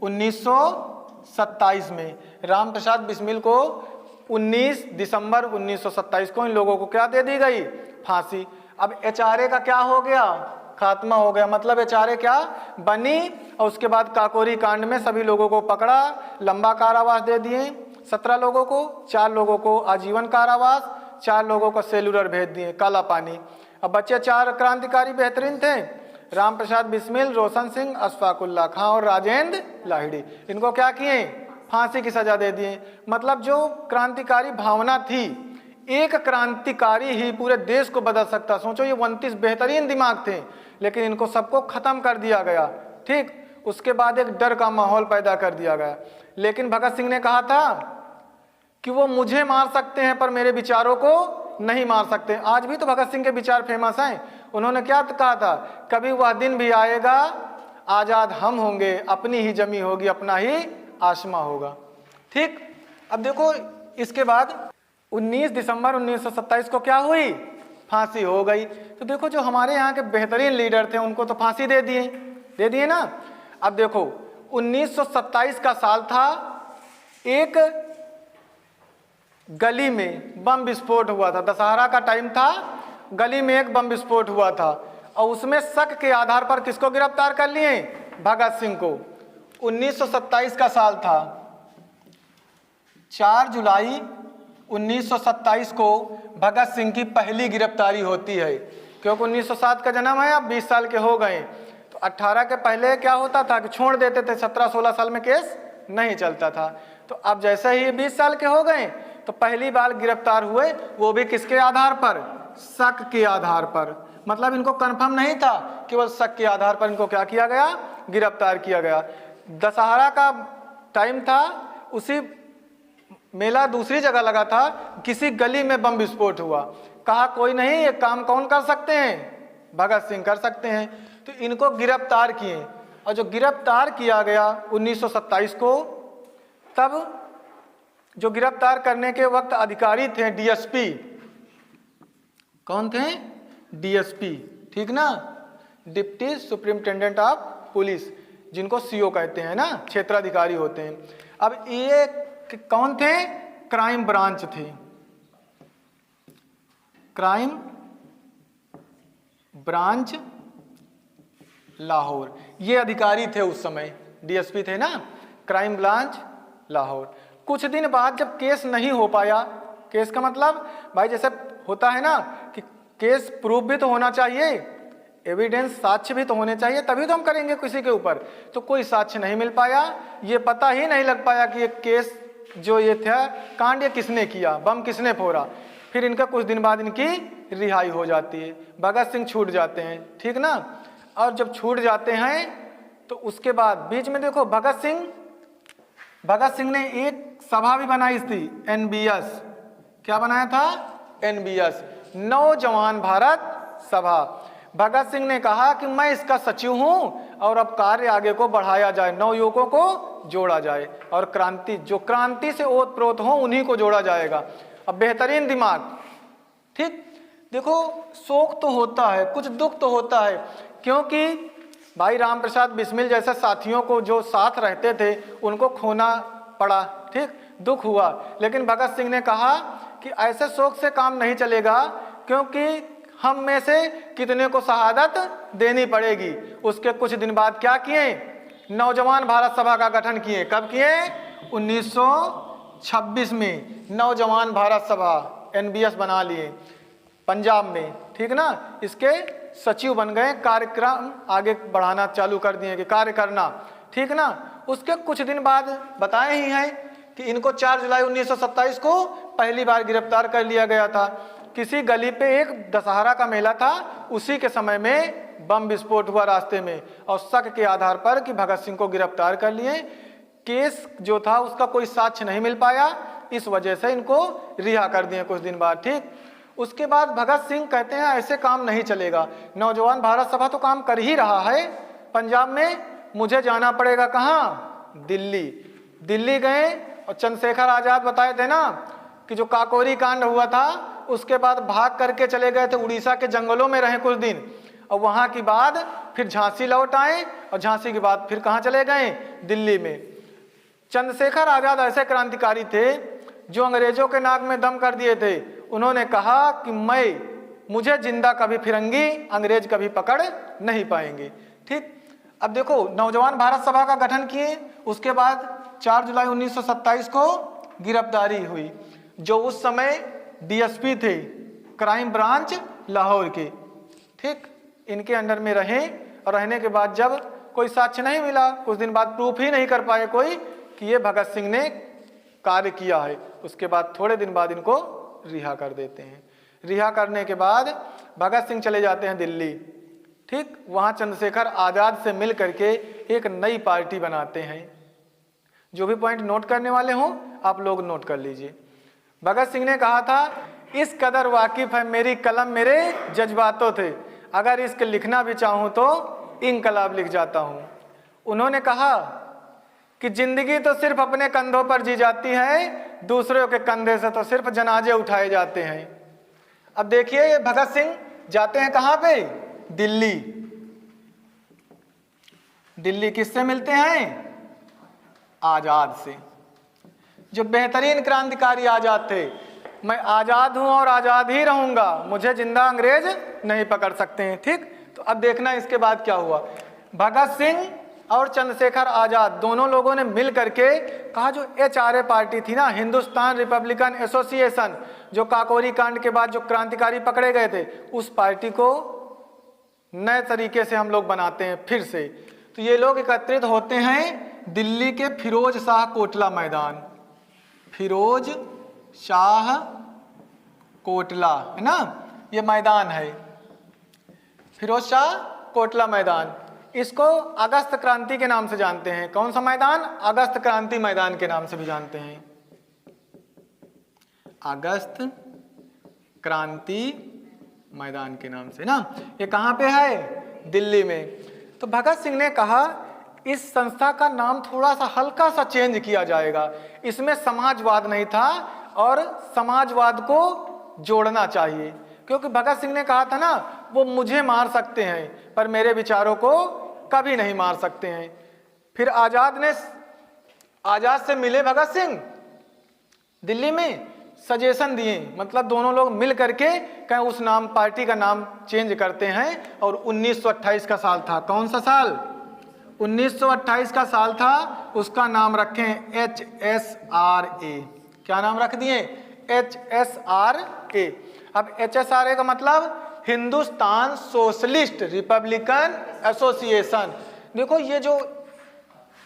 1927 में। राम प्रसाद बिस्मिल को 19 दिसंबर 1927 को इन लोगों को क्या दे दी गई? फांसी। अब HRA का क्या हो गया? खात्मा हो गया, मतलब HRA क्या बनी। और उसके बाद काकोरी कांड में सभी लोगों को पकड़ा, लंबा कारावास दे दिए, 17 लोगों को, 4 लोगों को आजीवन कारावास, 4 लोगों को सेलुलर भेज दिए, काला पानी। अब बच्चे 4 क्रांतिकारी बेहतरीन थे, राम प्रसाद बिस्मिल, रोशन सिंह, अशफाक उल्ला खां और राजेंद्र लाहिड़ी। इनको क्या किए? फांसी की सजा दे दिए। मतलब जो क्रांतिकारी भावना थी, एक क्रांतिकारी ही पूरे देश को बदल सकता। सोचो ये 29 बेहतरीन दिमाग थे, लेकिन इनको सबको खत्म कर दिया गया, ठीक। उसके बाद एक डर का माहौल पैदा कर दिया गया। लेकिन भगत सिंह ने कहा था कि वो मुझे मार सकते हैं पर मेरे विचारों को नहीं मार सकते। आज भी तो भगत सिंह के विचार फेमस हैं। उन्होंने क्या कहा था? कभी वह दिन भी आएगा, आज़ाद हम होंगे, अपनी ही जमी होगी, अपना ही आसमा होगा, ठीक। अब देखो इसके बाद 19 दिसंबर 1927 को क्या हुई? फांसी हो गई। तो देखो जो हमारे यहाँ के बेहतरीन लीडर थे उनको तो फांसी दे दिए ना। अब देखो 1927 का साल था, एक गली में बम विस्फोट हुआ था, दशहरा का टाइम था, गली में एक बम विस्फोट हुआ था और उसमें शक के आधार पर किसको गिरफ्तार कर लिए? भगत सिंह को। 1927 का साल था, 4 जुलाई 1927 को भगत सिंह की पहली गिरफ्तारी होती है। क्योंकि 1907 का जन्म है, अब 20 साल के हो गए। तो 18 के पहले क्या होता था कि छोड़ देते थे, 17-16 साल में केस नहीं चलता था। तो अब जैसे ही 20 साल के हो गए तो पहली बार गिरफ्तार हुए, वो भी किसके आधार पर? शक के आधार पर। मतलब इनको कंफर्म नहीं था, केवल शक के आधार पर इनको क्या किया गया? गिरफ्तार किया गया। दशहरा का टाइम था, उसी मेला दूसरी जगह लगा था, किसी गली में बम विस्फोट हुआ। कहा कोई नहीं, ये काम कौन कर सकते हैं? भगत सिंह कर सकते हैं। तो इनको गिरफ्तार किए, और जो गिरफ्तार किया गया 1927 को, तब जो गिरफ्तार करने के वक्त अधिकारी थे डीएसपी। कौन थे? डीएसपी, ठीक ना, डिप्टी सुप्रिंटेंडेंट ऑफ पुलिस, जिनको सीओ कहते हैं ना, क्षेत्राधिकारी होते हैं। अब ये कौन थे? क्राइम ब्रांच थे, क्राइम ब्रांच लाहौर, ये अधिकारी थे उस समय, डीएसपी थे ना, क्राइम ब्रांच लाहौर। कुछ दिन बाद जब केस नहीं हो पाया, केस का मतलब भाई जैसे होता है ना कि केस प्रूफ भी तो होना चाहिए, एविडेंस साक्ष्य भी तो होने चाहिए, तभी तो हम करेंगे किसी के ऊपर। तो कोई साक्ष्य नहीं मिल पाया, ये पता ही नहीं लग पाया कि ये केस जो ये था कांड ये किसने किया, बम किसने फोड़ा। फिर इनका कुछ दिन बाद इनकी रिहाई हो जाती है, भगत सिंह छूट जाते हैं, ठीक ना। और जब छूट जाते हैं तो उसके बाद बीच में देखो भगत सिंह ने एक सभा भी बनाई थी, एनबीएस। क्या बनाया था? एनबीएस, नौजवान भारत सभा। भगत सिंह ने कहा कि मैं इसका सचिव हूं और अब कार्य आगे को बढ़ाया जाए, नवयुवकों को जोड़ा जाए, और क्रांति से ओतप्रोत हो उन्हीं को जोड़ा जाएगा। अब बेहतरीन दिमाग, ठीक। देखो शोक तो होता है, कुछ दुख तो होता है, क्योंकि भाई राम प्रसाद बिस्मिल जैसे साथियों को जो साथ रहते थे उनको खोना पड़ा, ठीक, दुख हुआ। लेकिन भगत सिंह ने कहा कि ऐसे शोक से काम नहीं चलेगा, क्योंकि हम में से कितने को शहादत देनी पड़ेगी। उसके कुछ दिन बाद क्या किए? नौजवान भारत सभा का गठन किए। कब किए? 1926 में नौजवान भारत सभा, एनबीएस बना लिए पंजाब में, ठीक ना। इसके सचिव बन गए, कार्यक्रम आगे बढ़ाना चालू कर दिए कि कार्य करना, ठीक ना। उसके कुछ दिन बाद बताए ही हैं कि इनको 4 जुलाई 1927 को पहली बार गिरफ्तार कर लिया गया था। किसी गली पे एक दशहरा का मेला था, उसी के समय में बम विस्फोट हुआ रास्ते में, और शक के आधार पर कि भगत सिंह को गिरफ्तार कर लिए। केस जो था उसका कोई साक्ष्य नहीं मिल पाया, इस वजह से इनको रिहा कर दिए कुछ दिन बाद, ठीक। उसके बाद भगत सिंह कहते हैं ऐसे काम नहीं चलेगा, नौजवान भारत सभा तो काम कर ही रहा है पंजाब में, मुझे जाना पड़ेगा कहाँ? दिल्ली। दिल्ली गए और चंद्रशेखर आजाद बताए थे ना कि जो काकोरी कांड हुआ था उसके बाद भाग करके चले गए थे, उड़ीसा के जंगलों में रहे कुछ दिन, और वहां की बाद फिर झांसी लौट आए, और झांसी के बाद फिर कहाँ चले गए? दिल्ली में। चंद्रशेखर आजाद ऐसे क्रांतिकारी थे जो अंग्रेजों के नाक में दम कर दिए थे। उन्होंने कहा कि मुझे जिंदा कभी फिरंगी अंग्रेज कभी पकड़ नहीं पाएंगे, ठीक। अब देखो नौजवान भारत सभा का गठन किए, उसके बाद 4 जुलाई 1927 को गिरफ्तारी हुई। जो उस समय डीएसपी थे क्राइम ब्रांच लाहौर के, ठीक, इनके अंडर में रहे, और रहने के बाद जब कोई साक्ष्य नहीं मिला, कुछ दिन बाद प्रूफ ही नहीं कर पाए कोई कि ये भगत सिंह ने कार्य किया है, उसके बाद थोड़े दिन बाद इनको रिहा कर देते हैं। रिहा करने के बाद भगत सिंह चले जाते हैं दिल्ली, ठीक। वहाँ चंद्रशेखर आजाद से मिल करके एक नई पार्टी बनाते हैं। जो भी पॉइंट नोट करने वाले हों आप लोग नोट कर लीजिए। भगत सिंह ने कहा था, इस कदर वाकिफ है मेरी कलम मेरे जज्बातों थे, अगर इसके लिखना भी चाहूँ तो इनकलाब लिख जाता हूँ। उन्होंने कहा कि जिंदगी तो सिर्फ अपने कंधों पर जी जाती है, दूसरों के कंधे से तो सिर्फ जनाजे उठाए जाते हैं। अब देखिए ये भगत सिंह जाते हैं कहाँ पे? दिल्ली। दिल्ली किससे मिलते हैं? आजाद से, जो बेहतरीन क्रांतिकारी आजाद थे। मैं आजाद हूं और आजाद ही रहूंगा, मुझे जिंदा अंग्रेज नहीं पकड़ सकते हैं, ठीक। तो अब देखना इसके बाद क्या हुआ। भगत सिंह और चंद्रशेखर आज़ाद दोनों लोगों ने मिल करके कहा, जो HRA पार्टी थी ना, हिंदुस्तान रिपब्लिकन एसोसिएशन, जो काकोरी कांड के बाद जो क्रांतिकारी पकड़े गए थे, उस पार्टी को नए तरीके से हम लोग बनाते हैं फिर से। तो ये लोग एकत्रित होते हैं दिल्ली के फिरोज शाह कोटला मैदान, फिरोज शाह कोटला, है ना, ये मैदान है फिरोज शाह कोटला मैदान। इसको अगस्त क्रांति के नाम से जानते हैं। कौन सा मैदान? अगस्त क्रांति मैदान के नाम से भी जानते हैं, अगस्त क्रांति मैदान के नाम से ना। ये कहाँ पे है? दिल्ली में। तो भगत सिंह ने कहा इस संस्था का नाम थोड़ा सा हल्का सा चेंज किया जाएगा, इसमें समाजवाद नहीं था और समाजवाद को जोड़ना चाहिए, क्योंकि भगत सिंह ने कहा था ना, वो मुझे मार सकते हैं पर मेरे विचारों को कभी नहीं मार सकते हैं। फिर आजाद से मिले भगत सिंह दिल्ली में, सजेशन दिए, मतलब दोनों लोग मिल करके कहें उस नाम पार्टी का नाम चेंज करते हैं। और 1928 का साल था। कौन सा साल? 1928 का साल था। उसका नाम रखें HSRA। क्या नाम रख दिए? HSRA। अब HSRA का मतलब हिंदुस्तान सोशलिस्ट रिपब्लिकन एसोसिएशन। देखो ये जो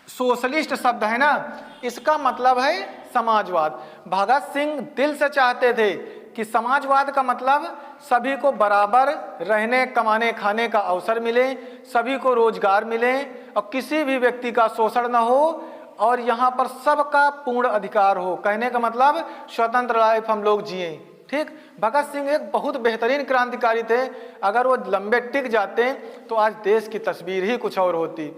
सोशलिस्ट शब्द है ना, इसका मतलब है समाजवाद। भगत सिंह दिल से चाहते थे कि समाजवाद का मतलब सभी को बराबर रहने, कमाने, खाने का अवसर मिले, सभी को रोजगार मिले और किसी भी व्यक्ति का शोषण न हो और यहाँ पर सबका पूर्ण अधिकार हो। कहने का मतलब स्वतंत्र लाइफ हम लोग जिए। ठीक, भगत सिंह एक बहुत बेहतरीन क्रांतिकारी थे। अगर वो लंबे टिक जाते तो आज देश की तस्वीर ही कुछ और होती।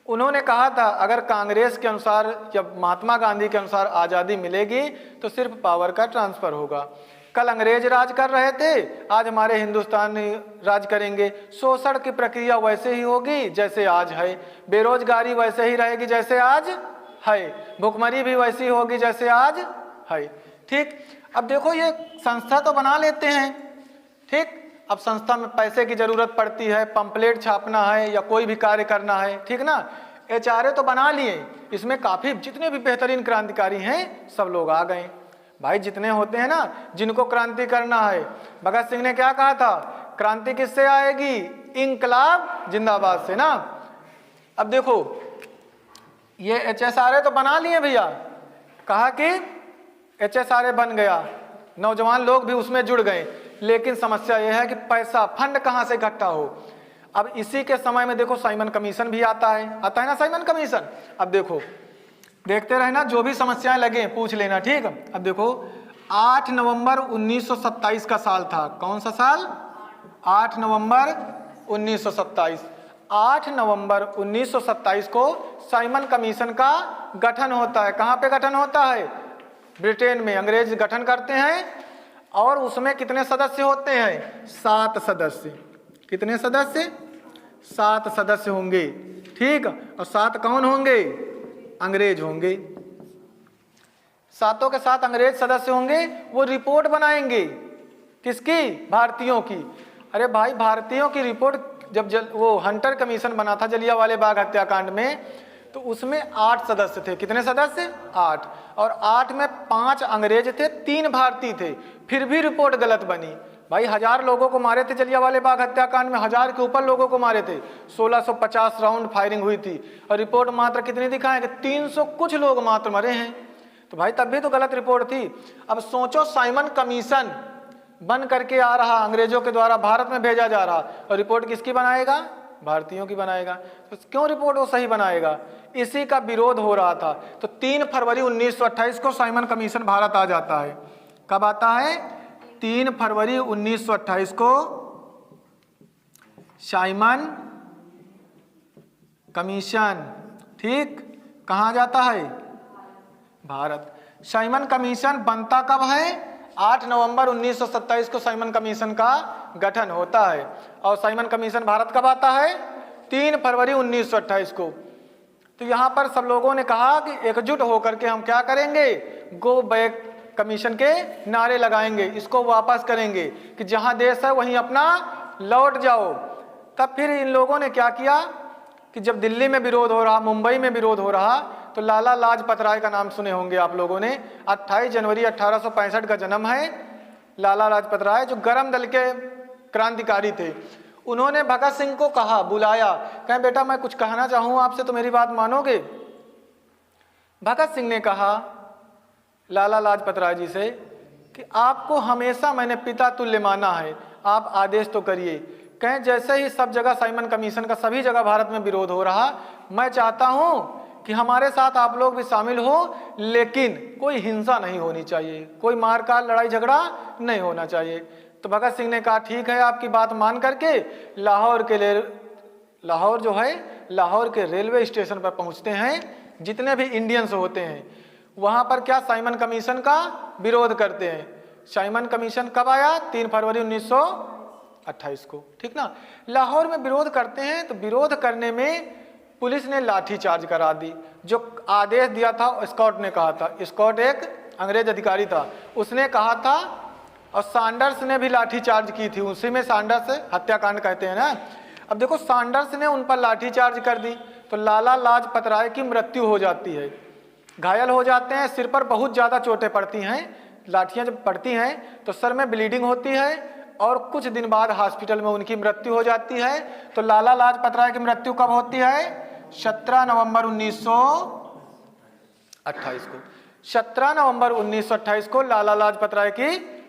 उन्होंने कहा था अगर कांग्रेस के अनुसार या महात्मा गांधी के अनुसार आज़ादी मिलेगी तो सिर्फ पावर का ट्रांसफर होगा। कल अंग्रेज राज कर रहे थे, आज हमारे हिंदुस्तान राज करेंगे। शोषण की प्रक्रिया वैसे ही होगी जैसे आज है, बेरोजगारी वैसे ही रहेगी जैसे आज है, भुखमरी भी वैसी होगी जैसे आज है। ठीक, अब देखो ये संस्था तो बना लेते हैं, ठीक, अब संस्था में पैसे की जरूरत पड़ती है, पंपलेट छापना है या कोई भी कार्य करना है, ठीक ना। HRA तो बना लिए, इसमें काफी जितने भी बेहतरीन क्रांतिकारी हैं सब लोग आ गए। भाई जितने होते हैं ना, जिनको क्रांति करना है, भगत सिंह ने क्या कहा था? क्रांति किससे आएगी? इंकलाब जिंदाबाद से ना। अब देखो ये HSRA तो बना लिए भैया, कहा कि HSRA बन गया, नौजवान लोग भी उसमें जुड़ गए, लेकिन समस्या यह है कि पैसा, फंड कहाँ से इकट्ठा हो। अब इसी के समय में देखो साइमन कमीशन भी आता है ना, साइमन कमीशन। अब देखो देखते रहना, जो भी समस्याएं लगे पूछ लेना, ठीक। अब देखो 8 नवंबर 1927 का साल था। कौन सा साल? 8 नवंबर 1927। 8 नवंबर 1927 को साइमन कमीशन का गठन होता है। कहाँ पे गठन होता है? ब्रिटेन में। अंग्रेज गठन करते हैं और उसमें कितने सदस्य होते हैं? 7 सदस्य। कितने सदस्य? 7 सदस्य होंगे, ठीक। और 7 कौन होंगे? अंग्रेज होंगे। 7 के 7 अंग्रेज सदस्य होंगे। वो रिपोर्ट बनाएंगे, किसकी? भारतीयों की। अरे भाई, भारतीयों की रिपोर्ट जब वो हंटर कमीशन बना था जलियांवाले बाग हत्याकांड में, तो उसमें 8 सदस्य थे। कितने सदस्य? 8। और 8 में 5 अंग्रेज थे, 3 भारतीय थे। फिर भी रिपोर्ट गलत बनी। भाई 1000 लोगों को मारे थे जलियांवाले बाग हत्याकांड में, 1000 के ऊपर लोगों को मारे थे, 1650 राउंड फायरिंग हुई थी और रिपोर्ट मात्र कितनी दिखाए कि 300 कुछ लोग मात्र मरे हैं। तो भाई तब भी तो गलत रिपोर्ट थी। अब सोचो, साइमन कमीशन बन करके आ रहा, अंग्रेजों के द्वारा भारत में भेजा जा रहा, और रिपोर्ट किसकी बनाएगा? भारतीयों की बनाएगा। तो क्यों रिपोर्ट वो सही बनाएगा? इसी का विरोध हो रहा था। तो 3 फरवरी 1928 को साइमन कमीशन भारत आ जाता है। कब आता है? 3 फरवरी 1928 को साइमन कमीशन, ठीक, कहाँ जाता है? भारत। साइमन कमीशन बनता कब है? 8 नवंबर 1927 को साइमन कमीशन का गठन होता है। और साइमन कमीशन भारत कब आता है? 3 फरवरी 1928 को। तो यहाँ पर सब लोगों ने कहा कि एकजुट होकर के हम क्या करेंगे? गो बैक कमीशन के नारे लगाएंगे, इसको वापस करेंगे कि जहाँ देश है वहीं अपना लौट जाओ। तब फिर इन लोगों ने क्या किया? कि जब दिल्ली में विरोध हो रहा, मुंबई में विरोध हो रहा, तो लाला लाजपत राय का नाम सुने होंगे आप लोगों ने। 28 जनवरी 1865 का जन्म है लाला लाजपत राय, जो गरम दल के क्रांतिकारी थे। उन्होंने भगत सिंह को कहा, बुलाया, कहें बेटा मैं कुछ कहना चाहूँ आपसे तो मेरी बात मानोगे? भगत सिंह ने कहा लाला लाजपत राय जी से कि आपको हमेशा मैंने पिता तुल्य माना है, आप आदेश तो करिए। कहें जैसे ही सब जगह साइमन कमीशन का सभी जगह भारत में विरोध हो रहा, मैं चाहता हूं कि हमारे साथ आप लोग भी शामिल हो, लेकिन कोई हिंसा नहीं होनी चाहिए, कोई मारकाट लड़ाई झगड़ा नहीं होना चाहिए। तो भगत सिंह ने कहा ठीक है, आपकी बात मान करके लाहौर जो है लाहौर के रेलवे स्टेशन पर पहुंचते हैं। जितने भी इंडियंस होते हैं वहां पर क्या साइमन कमीशन का विरोध करते हैं। साइमन कमीशन कब आया? 3 फरवरी 1928 को, ठीक ना। लाहौर में विरोध करते हैं, तो विरोध करने में पुलिस ने लाठी चार्ज करा दी। जो आदेश दिया था स्कॉट ने कहा था, स्कॉट एक अंग्रेज अधिकारी था, उसने कहा था, और सैंडर्स ने भी लाठी चार्ज की थी, उसी में सैंडर्स हत्याकांड कहते हैं ना। अब देखो सैंडर्स ने उन पर लाठी चार्ज कर दी, तो लाला लाजपत राय की मृत्यु हो जाती है, घायल हो जाते हैं, सिर पर बहुत ज़्यादा चोटें पड़ती हैं। लाठियाँ जब पड़ती हैं तो सर में ब्लीडिंग होती है, और कुछ दिन बाद हॉस्पिटल में उनकी मृत्यु हो जाती है। तो लाला लाजपत राय की मृत्यु कब होती है? 17 नवंबर 1928 को। 17 नवंबर 1928 को लाला लाजपत राय की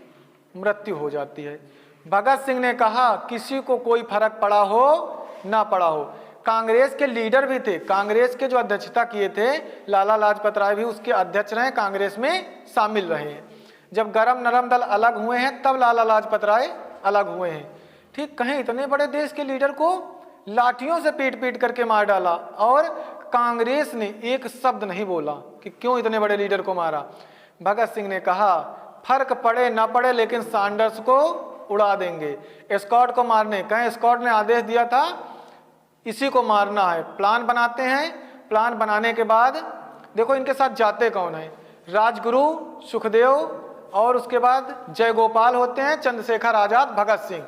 मृत्यु हो जाती है। भगत सिंह ने कहा किसी को कोई फर्क पड़ा हो ना पड़ा हो। कांग्रेस के लीडर भी थे, कांग्रेस के जो अध्यक्षता किए थे लाला लाजपत राय भी उसके अध्यक्ष रहे, कांग्रेस में शामिल रहे हैं। जब गरम नरम दल अलग हुए हैं तब लाला लाजपत राय अलग हुए हैं, ठीक। कहीं इतने बड़े देश के लीडर को लाठियों से पीट पीट करके मार डाला, और कांग्रेस ने एक शब्द नहीं बोला कि क्यों इतने बड़े लीडर को मारा। भगत सिंह ने कहा फर्क पड़े ना पड़े लेकिन सैंडर्स को उड़ा देंगे। स्कॉट को मारने, कहें स्कॉट ने आदेश दिया था इसी को मारना है। प्लान बनाते हैं, प्लान बनाने के बाद देखो इनके साथ जाते कौन है? राजगुरु, सुखदेव, और उसके बाद जयगोपाल होते हैं, चंद्रशेखर आजाद, भगत सिंह,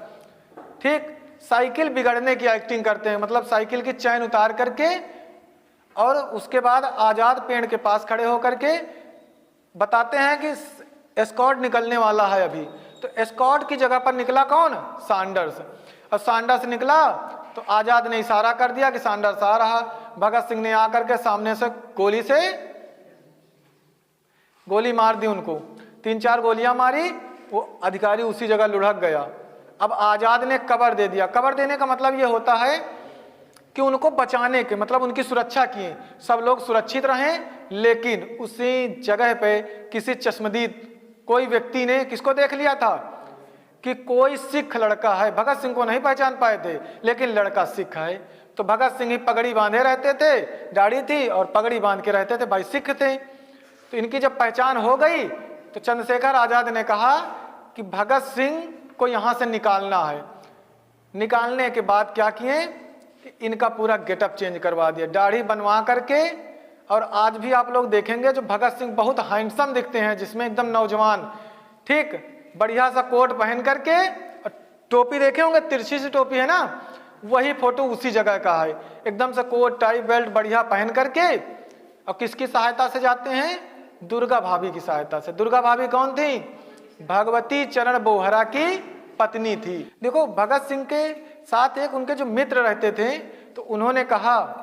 ठीक। साइकिल बिगड़ने की एक्टिंग करते हैं, मतलब साइकिल की चैन उतार करके, और उसके बाद आजाद पेड़ के पास खड़े होकर के बताते हैं कि एस्कॉर्ट निकलने वाला है अभी। तो एस्कॉर्ट की जगह पर निकला कौन? सैंडर्स। और सैंडर्स निकला तो आजाद ने इशारा कर दिया कि सैंडर्स आ रहा। भगत सिंह ने आकर के सामने से गोली मार दी उनको, 3-4 गोलियां मारी, वो अधिकारी उसी जगह लुढ़क गया। अब आजाद ने कवर दे दिया। कवर देने का मतलब ये होता है कि उनको बचाने के, मतलब उनकी सुरक्षा किए, सब लोग सुरक्षित रहें। लेकिन उसी जगह पे किसी चश्मदीद कोई व्यक्ति ने किसको देख लिया था कि कोई सिख लड़का है। भगत सिंह को नहीं पहचान पाए थे, लेकिन लड़का सिख है। तो भगत सिंह ही पगड़ी बांधे रहते थे, दाढ़ी थी और पगड़ी बांध के रहते थे, भाई सिख थे। तो इनकी जब पहचान हो गई तो चंद्रशेखर आजाद ने कहा कि भगत सिंह को यहाँ से निकालना है। निकालने के बाद क्या किए कि इनका पूरा गेटअप चेंज करवा दिया, दाढ़ी बनवा करके। और आज भी आप लोग देखेंगे जो भगत सिंह बहुत हैंडसम दिखते हैं, जिसमें एकदम नौजवान, ठीक, बढ़िया सा कोट पहन करके, और टोपी देखे होंगे, तिरछी सी टोपी है ना, वही फोटो उसी जगह का है। एकदम से कोट टाई बेल्ट बढ़िया पहन करके। और किसकी सहायता से जाते हैं? दुर्गा भाभी की सहायता से। दुर्गा भाभी कौन थी? भगवती चरण बोहरा की पत्नी थी। देखो भगत सिंह के साथ एक उनके जो मित्र रहते थे, तो उन्होंने कहा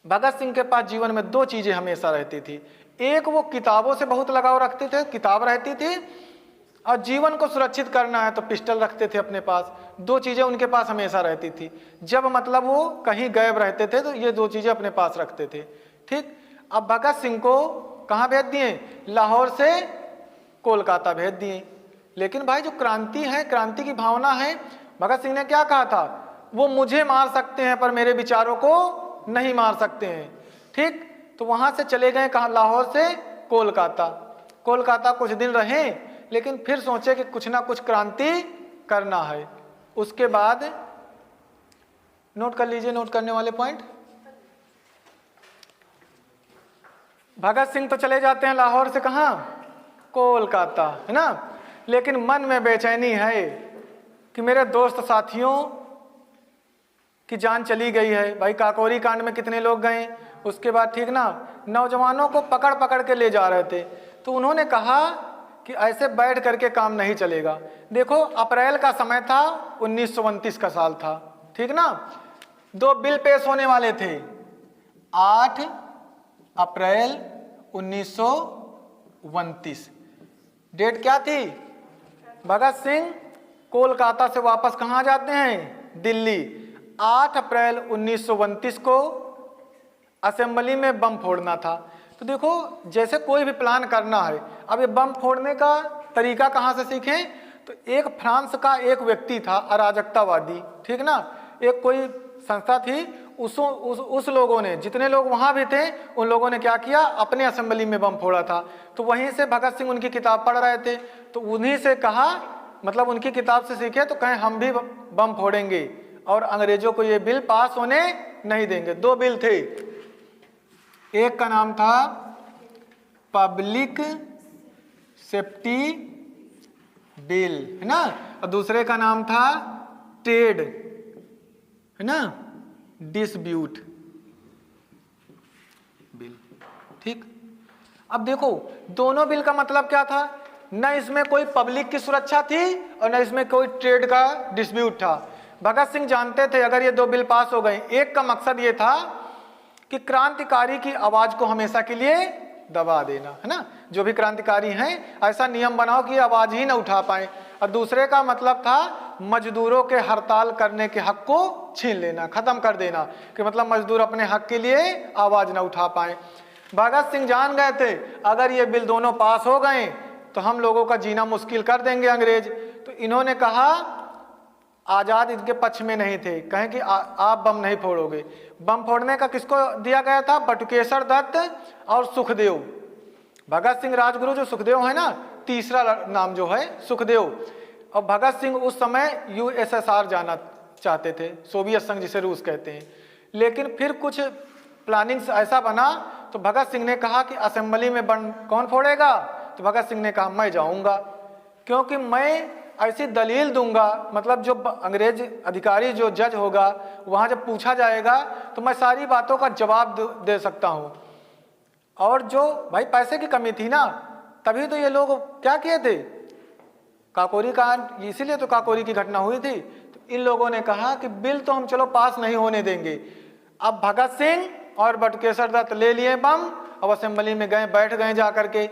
भगत सिंह के पास जीवन में 2 चीजें हमेशा रहती थी। एक, वो किताबों से बहुत लगाव रखते थे, किताब रहती थी, और जीवन को सुरक्षित करना है तो पिस्टल रखते थे अपने पास। 2 चीजें उनके पास हमेशा रहती थी। जब मतलब वो कहीं गायब रहते थे तो ये 2 चीजें अपने पास रखते थे, ठीक। अब भगत सिंह को कहाँ भेज दिए? लाहौर से कोलकाता भेज दिए। लेकिन भाई जो क्रांति है, क्रांति की भावना है, भगत सिंह ने क्या कहा था? वो मुझे मार सकते हैं पर मेरे विचारों को नहीं मार सकते हैं, ठीक। तो वहां से चले गए कहाँ? लाहौर से कोलकाता। कोलकाता कुछ दिन रहे, लेकिन फिर सोचे कि कुछ ना कुछ क्रांति करना है। उसके बाद नोट कर लीजिए, नोट करने वाले पॉइंट। भगत सिंह तो चले जाते हैं लाहौर से कहाँ? कोलकाता, है ना। लेकिन मन में बेचैनी है कि मेरे दोस्त साथियों कि जान चली गई है। भाई काकोरी कांड में कितने लोग गए, उसके बाद ठीक ना नौजवानों को पकड़ पकड़ के ले जा रहे थे। तो उन्होंने कहा कि ऐसे बैठ करके काम नहीं चलेगा। देखो अप्रैल का समय था, 1929 का साल था, ठीक ना। 2 बिल पेश होने वाले थे, 8 अप्रैल 1929। डेट क्या थी? भगत सिंह कोलकाता से वापस कहाँ जाते हैं? दिल्ली। 8 अप्रैल 1929 को असेंबली में बम फोड़ना था। तो देखो जैसे कोई भी प्लान करना है, अब ये बम फोड़ने का तरीका कहाँ से सीखें? तो एक फ्रांस का एक व्यक्ति था अराजकतावादी, ठीक ना, एक कोई संस्था थी, उस लोगों ने, जितने लोग वहाँ भी थे उन लोगों ने क्या किया, अपने असेंबली में बम फोड़ा था। तो वहीं से भगत सिंह उनकी किताब पढ़ रहे थे, तो उन्हीं से कहा, मतलब उनकी किताब से सीखे, तो कहें हम भी बम फोड़ेंगे और अंग्रेजों को ये बिल पास होने नहीं देंगे। 2 बिल थे, एक का नाम था पब्लिक सेफ्टी बिल, है ना, और दूसरे का नाम था ट्रेड, है ना, डिस्प्यूट बिल, ठीक। अब देखो दोनों बिल का मतलब क्या था, न इसमें कोई पब्लिक की सुरक्षा थी और न इसमें कोई ट्रेड का डिस्प्यूट था। भगत सिंह जानते थे अगर ये 2 बिल पास हो गए, एक का मकसद ये था कि क्रांतिकारी की आवाज को हमेशा के लिए दबा देना, है ना, जो भी क्रांतिकारी हैं ऐसा नियम बनाओ कि आवाज ही ना उठा पाए। और दूसरे का मतलब था मजदूरों के हड़ताल करने के हक को छीन लेना, खत्म कर देना, कि मतलब मजदूर अपने हक के लिए आवाज ना उठा पाए। भगत सिंह जान गए थे अगर ये बिल दोनों पास हो गए तो हम लोगों का जीना मुश्किल कर देंगे अंग्रेज। तो इन्होंने कहा, आजाद इनके पक्ष में नहीं थे, कहें कि आप बम नहीं फोड़ोगे। बम फोड़ने का किसको दिया गया था? बटुकेश्वर दत्त और सुखदेव। भगत सिंह राजगुरु जो सुखदेव है ना, तीसरा नाम जो है सुखदेव। और भगत सिंह उस समय यूएसएसआर जाना चाहते थे, सोवियत संघ जिसे रूस कहते हैं। लेकिन फिर कुछ प्लानिंग्स ऐसा बना तो भगत सिंह ने कहा कि असेंबली में बम कौन फोड़ेगा? तो भगत सिंह ने कहा मैं जाऊंगा, क्योंकि मैं ऐसी दलील दूंगा, मतलब जो अंग्रेज अधिकारी जो जज होगा वहां जब पूछा जाएगा तो मैं सारी बातों का जवाब दे सकता हूं। और जो भाई पैसे की कमी थी ना, तभी तो ये लोग क्या किए थे, काकोरी कांड, इसीलिए तो काकोरी की घटना हुई थी। तो इन लोगों ने कहा कि बिल तो हम चलो पास नहीं होने देंगे। अब भगत सिंह और बटुकेश्वर दत्त ले लिए बम, अब असेंबली में गए, बैठ गए जा करके।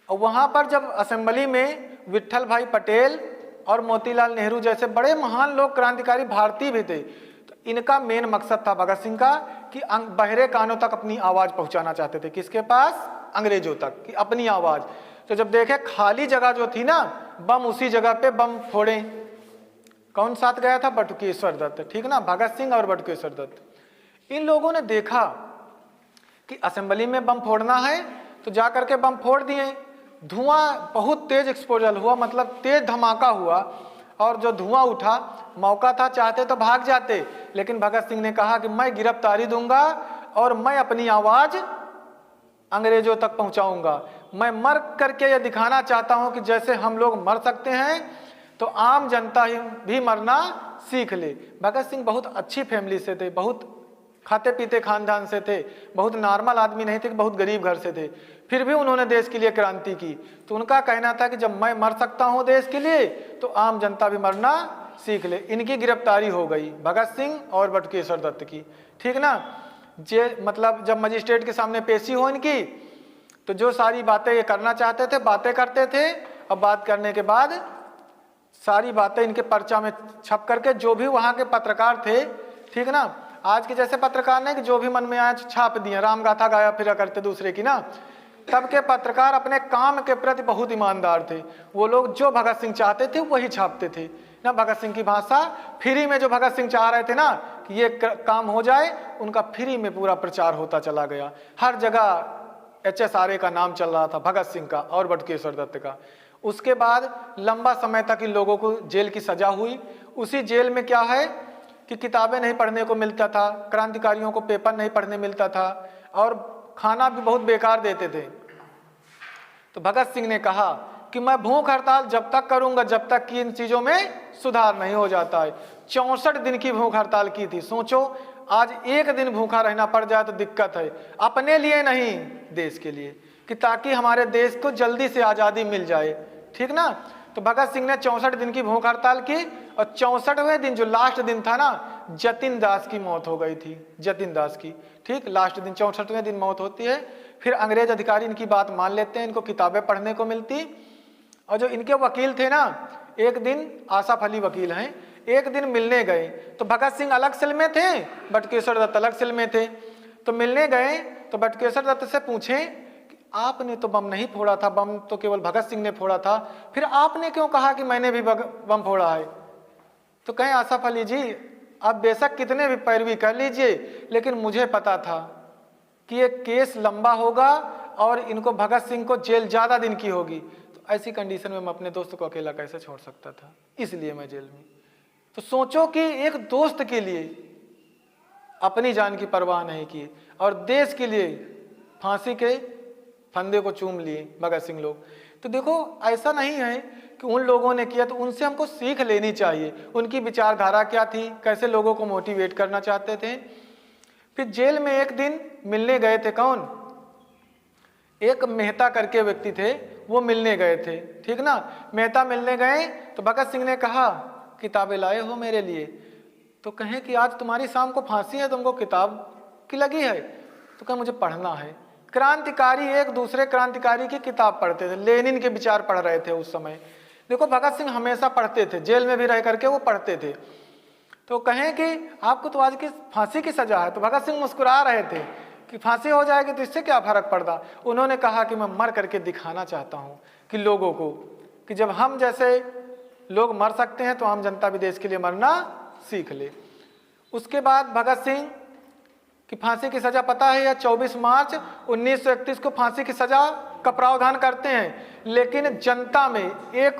और वहां पर जब असेंबली में विट्ठल भाई पटेल और मोतीलाल नेहरू जैसे बड़े महान लोग, क्रांतिकारी भारतीय भी थे, तो इनका मेन मकसद था भगत सिंह का कि बहरे कानों तक अपनी आवाज पहुंचाना चाहते थे। किसके पास? अंग्रेजों तक, कि अपनी आवाज। तो जब देखे खाली जगह जो थी ना, बम उसी जगह पे बम फोड़े। कौन साथ गया था? बटुकेश्वर दत्त, ठीक ना, भगत सिंह और बटुकेश्वर दत्त। इन लोगों ने देखा कि असेंबली में बम फोड़ना है तो जाकर के बम फोड़ दिए। धुआं बहुत तेज एक्सपोजर हुआ, मतलब तेज धमाका हुआ, और जो धुआं उठा, मौका था चाहते तो भाग जाते, लेकिन भगत सिंह ने कहा कि मैं गिरफ्तारी दूंगा और मैं अपनी आवाज अंग्रेजों तक पहुंचाऊंगा। मैं मर करके यह दिखाना चाहता हूं कि जैसे हम लोग मर सकते हैं तो आम जनता भी मरना सीख ले। भगत सिंह बहुत अच्छी फैमिली से थे, बहुत खाते पीते खानदान से थे, बहुत नॉर्मल आदमी नहीं थे, बहुत गरीब घर से थे, फिर भी उन्होंने देश के लिए क्रांति की। तो उनका कहना था कि जब मैं मर सकता हूं देश के लिए तो आम जनता भी मरना सीख ले। इनकी गिरफ्तारी हो गई, भगत सिंह और बटुकेश्वर दत्त की, ठीक ना। मतलब जब मजिस्ट्रेट के सामने पेशी हो इनकी, तो जो सारी बातें ये करना चाहते थे बातें करते थे, और बात करने के बाद सारी बातें इनके पर्चा में छप करके जो भी वहाँ के पत्रकार थे, ठीक ना, आज के जैसे पत्रकार नहीं कि जो भी मन में आया छाप दिए, राम गाथा गाया फिरा करते दूसरे की ना। तब के पत्रकार अपने काम के प्रति बहुत ईमानदार थे, वो लोग जो भगत सिंह चाहते थे वही छापते थे ना। भगत सिंह की भाषा फ्री में, जो भगत सिंह चाह रहे थे ना कि ये काम हो जाए, उनका फ्री में पूरा प्रचार होता चला गया। हर जगह HSRA का नाम चल रहा था, भगत सिंह का और बटुकेश्वर दत्त का। उसके बाद लंबा समय तक इन लोगों को जेल की सजा हुई। उसी जेल में क्या है कि किताबें नहीं पढ़ने को मिलता था, क्रांतिकारियों को पेपर नहीं पढ़ने मिलता था, और खाना भी बहुत बेकार देते थे। तो भगत सिंह ने कहा कि मैं भूख हड़ताल जब तक करूंगा जब तक कि इन चीजों में सुधार नहीं हो जाता है। 64 दिन की भूख हड़ताल की थी। सोचो आज एक दिन भूखा रहना पड़ जाए तो दिक्कत है, अपने लिए नहीं देश के लिए, कि ताकि हमारे देश को जल्दी से आज़ादी मिल जाए, ठीक ना। तो भगत सिंह ने 64 दिन की भूख हड़ताल की और 64वें दिन जो लास्ट दिन था ना, जतिन दास की मौत हो गई थी, जतिन दास की, ठीक। लास्ट दिन 64वें दिन मौत होती है। फिर अंग्रेज अधिकारी इनकी बात मान लेते हैं, इनको किताबें पढ़ने को मिलती। और जो इनके वकील थे ना, एक दिन आसफ अली वकील हैं, एक दिन मिलने गए तो भगत सिंह अलग सेल में थे, बटुकेश्वर दत्त अलग सेल में थे। तो मिलने गए तो बटुकेश्वर दत्त से पूछे कि आपने तो बम नहीं फोड़ा था, बम तो केवल भगत सिंह ने फोड़ा था, फिर आपने क्यों कहा कि मैंने भी बम फोड़ा है। तो कहें आसफ अली जी आप बेशक कितने भी पैरवी कर लीजिए, लेकिन मुझे पता था कि ये केस लंबा होगा और इनको भगत सिंह को जेल ज़्यादा दिन की होगी। तो ऐसी कंडीशन में मैं अपने दोस्त को अकेला कैसे छोड़ सकता था, इसलिए मैं जेल में। तो सोचो कि एक दोस्त के लिए अपनी जान की परवाह नहीं की और देश के लिए फांसी के फंदे को चूम लिए भगत सिंह लोग। तो देखो ऐसा नहीं है कि उन लोगों ने किया तो उनसे हमको सीख लेनी चाहिए, उनकी विचारधारा क्या थी, कैसे लोगों को मोटिवेट करना चाहते थे। फिर जेल में एक दिन मिलने गए थे, कौन, एक मेहता करके व्यक्ति थे, वो मिलने गए थे, ठीक ना। मेहता मिलने गए तो भगत सिंह ने कहा किताबें लाए हो मेरे लिए। तो कहें कि आज तुम्हारी शाम को फांसी है, तुमको किताब की लगी है। तो कहें मुझे पढ़ना है। क्रांतिकारी एक दूसरे क्रांतिकारी की किताब पढ़ते थे, लेनिन के विचार पढ़ रहे थे उस समय। देखो भगत सिंह हमेशा पढ़ते थे, जेल में भी रह करके वो पढ़ते थे। तो कहें कि आपको तो आज की फांसी की सजा है। तो भगत सिंह मुस्कुरा रहे थे कि फांसी हो जाएगी तो इससे क्या फर्क पड़ता। उन्होंने कहा कि मैं मर करके दिखाना चाहता हूँ कि लोगों को कि जब हम जैसे लोग मर सकते हैं तो आम जनता भी देश के लिए मरना सीख ले। उसके बाद भगत सिंह की फांसी की सजा पता है या 24 मार्च 1931 को फांसी की सजा का प्रावधान करते हैं, लेकिन जनता में एक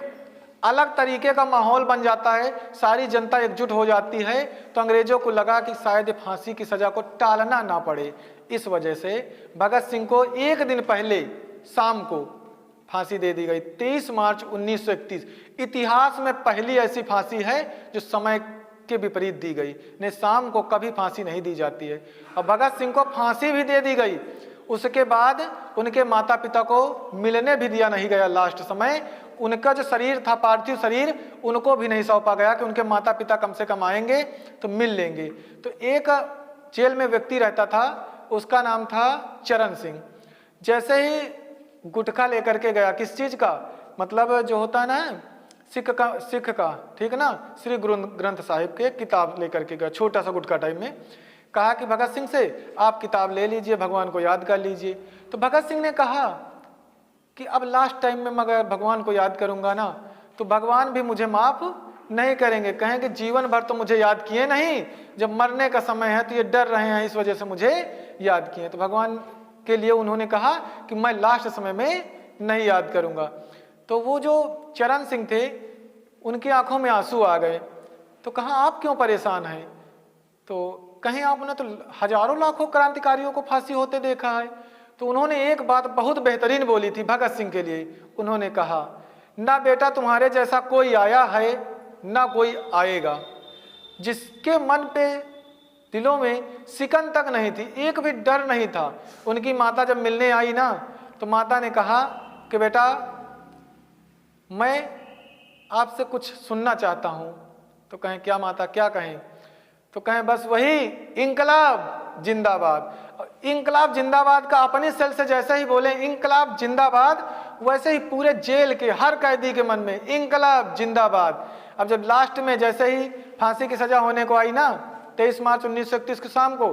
अलग तरीके का माहौल बन जाता है, सारी जनता एकजुट हो जाती है। तो अंग्रेजों को लगा कि शायद फांसी की सजा को टालना ना पड़े, इस वजह से भगत सिंह को एक दिन पहले शाम को फांसी दे दी गई। 23 मार्च 1931 इतिहास में पहली ऐसी फांसी है जो समय के विपरीत दी गई, ने शाम को कभी फांसी नहीं दी जाती है। और भगत सिंह को फांसी भी दे दी गई। उसके बाद उनके माता पिता को मिलने भी दिया नहीं गया। लास्ट समय उनका जो शरीर था, पार्थिव शरीर, उनको भी नहीं सौंपा गया कि उनके माता पिता कम से कम आएंगे तो मिल लेंगे। तो एक जेल में व्यक्ति रहता था, उसका नाम था चरण सिंह। जैसे ही गुटखा लेकर के गया, किस चीज का, मतलब जो होता है ना सिख का, ठीक है ना, श्री गुरु ग्रंथ साहिब के किताब लेकर के गया, छोटा सा गुटखा टाइप में। कहा कि भगत सिंह से आप किताब ले लीजिए, भगवान को याद कर लीजिए। तो भगत सिंह ने कहा कि अब लास्ट टाइम में मैं भगवान को याद करूंगा ना तो भगवान भी मुझे माफ नहीं करेंगे, कहेंगे जीवन भर तो मुझे याद किए नहीं, जब मरने का समय है तो ये डर रहे हैं, इस वजह से मुझे याद किए। तो भगवान के लिए उन्होंने कहा कि मैं लास्ट समय में नहीं याद करूंगा। तो वो जो चरण सिंह थे उनकी आंखों में आंसू आ गए। तो कहा आप क्यों परेशान हैं। तो कहीं आपने तो हजारों लाखों क्रांतिकारियों को फांसी होते देखा है। तो उन्होंने एक बात बहुत बेहतरीन बोली थी भगत सिंह के लिए। उन्होंने कहा ना बेटा तुम्हारे जैसा कोई आया है ना कोई आएगा, जिसके मन पे दिलों में सिकन तक नहीं थी, एक भी डर नहीं था। उनकी माता जब मिलने आई ना तो माता ने कहा कि बेटा मैं आपसे कुछ सुनना चाहता हूं। तो कहें क्या माता, क्या कहें। तो कहें बस वही इंकलाब जिंदाबाद। इंकलाब जिंदाबाद का अपनी सेल से जैसे ही बोले इंकलाब जिंदाबाद, वैसे ही पूरे जेल के हर कैदी के मन में इंकलाब जिंदाबाद। अब जब लास्ट में जैसे ही फांसी की सजा होने को आई ना 23 मार्च 1931 की शाम को,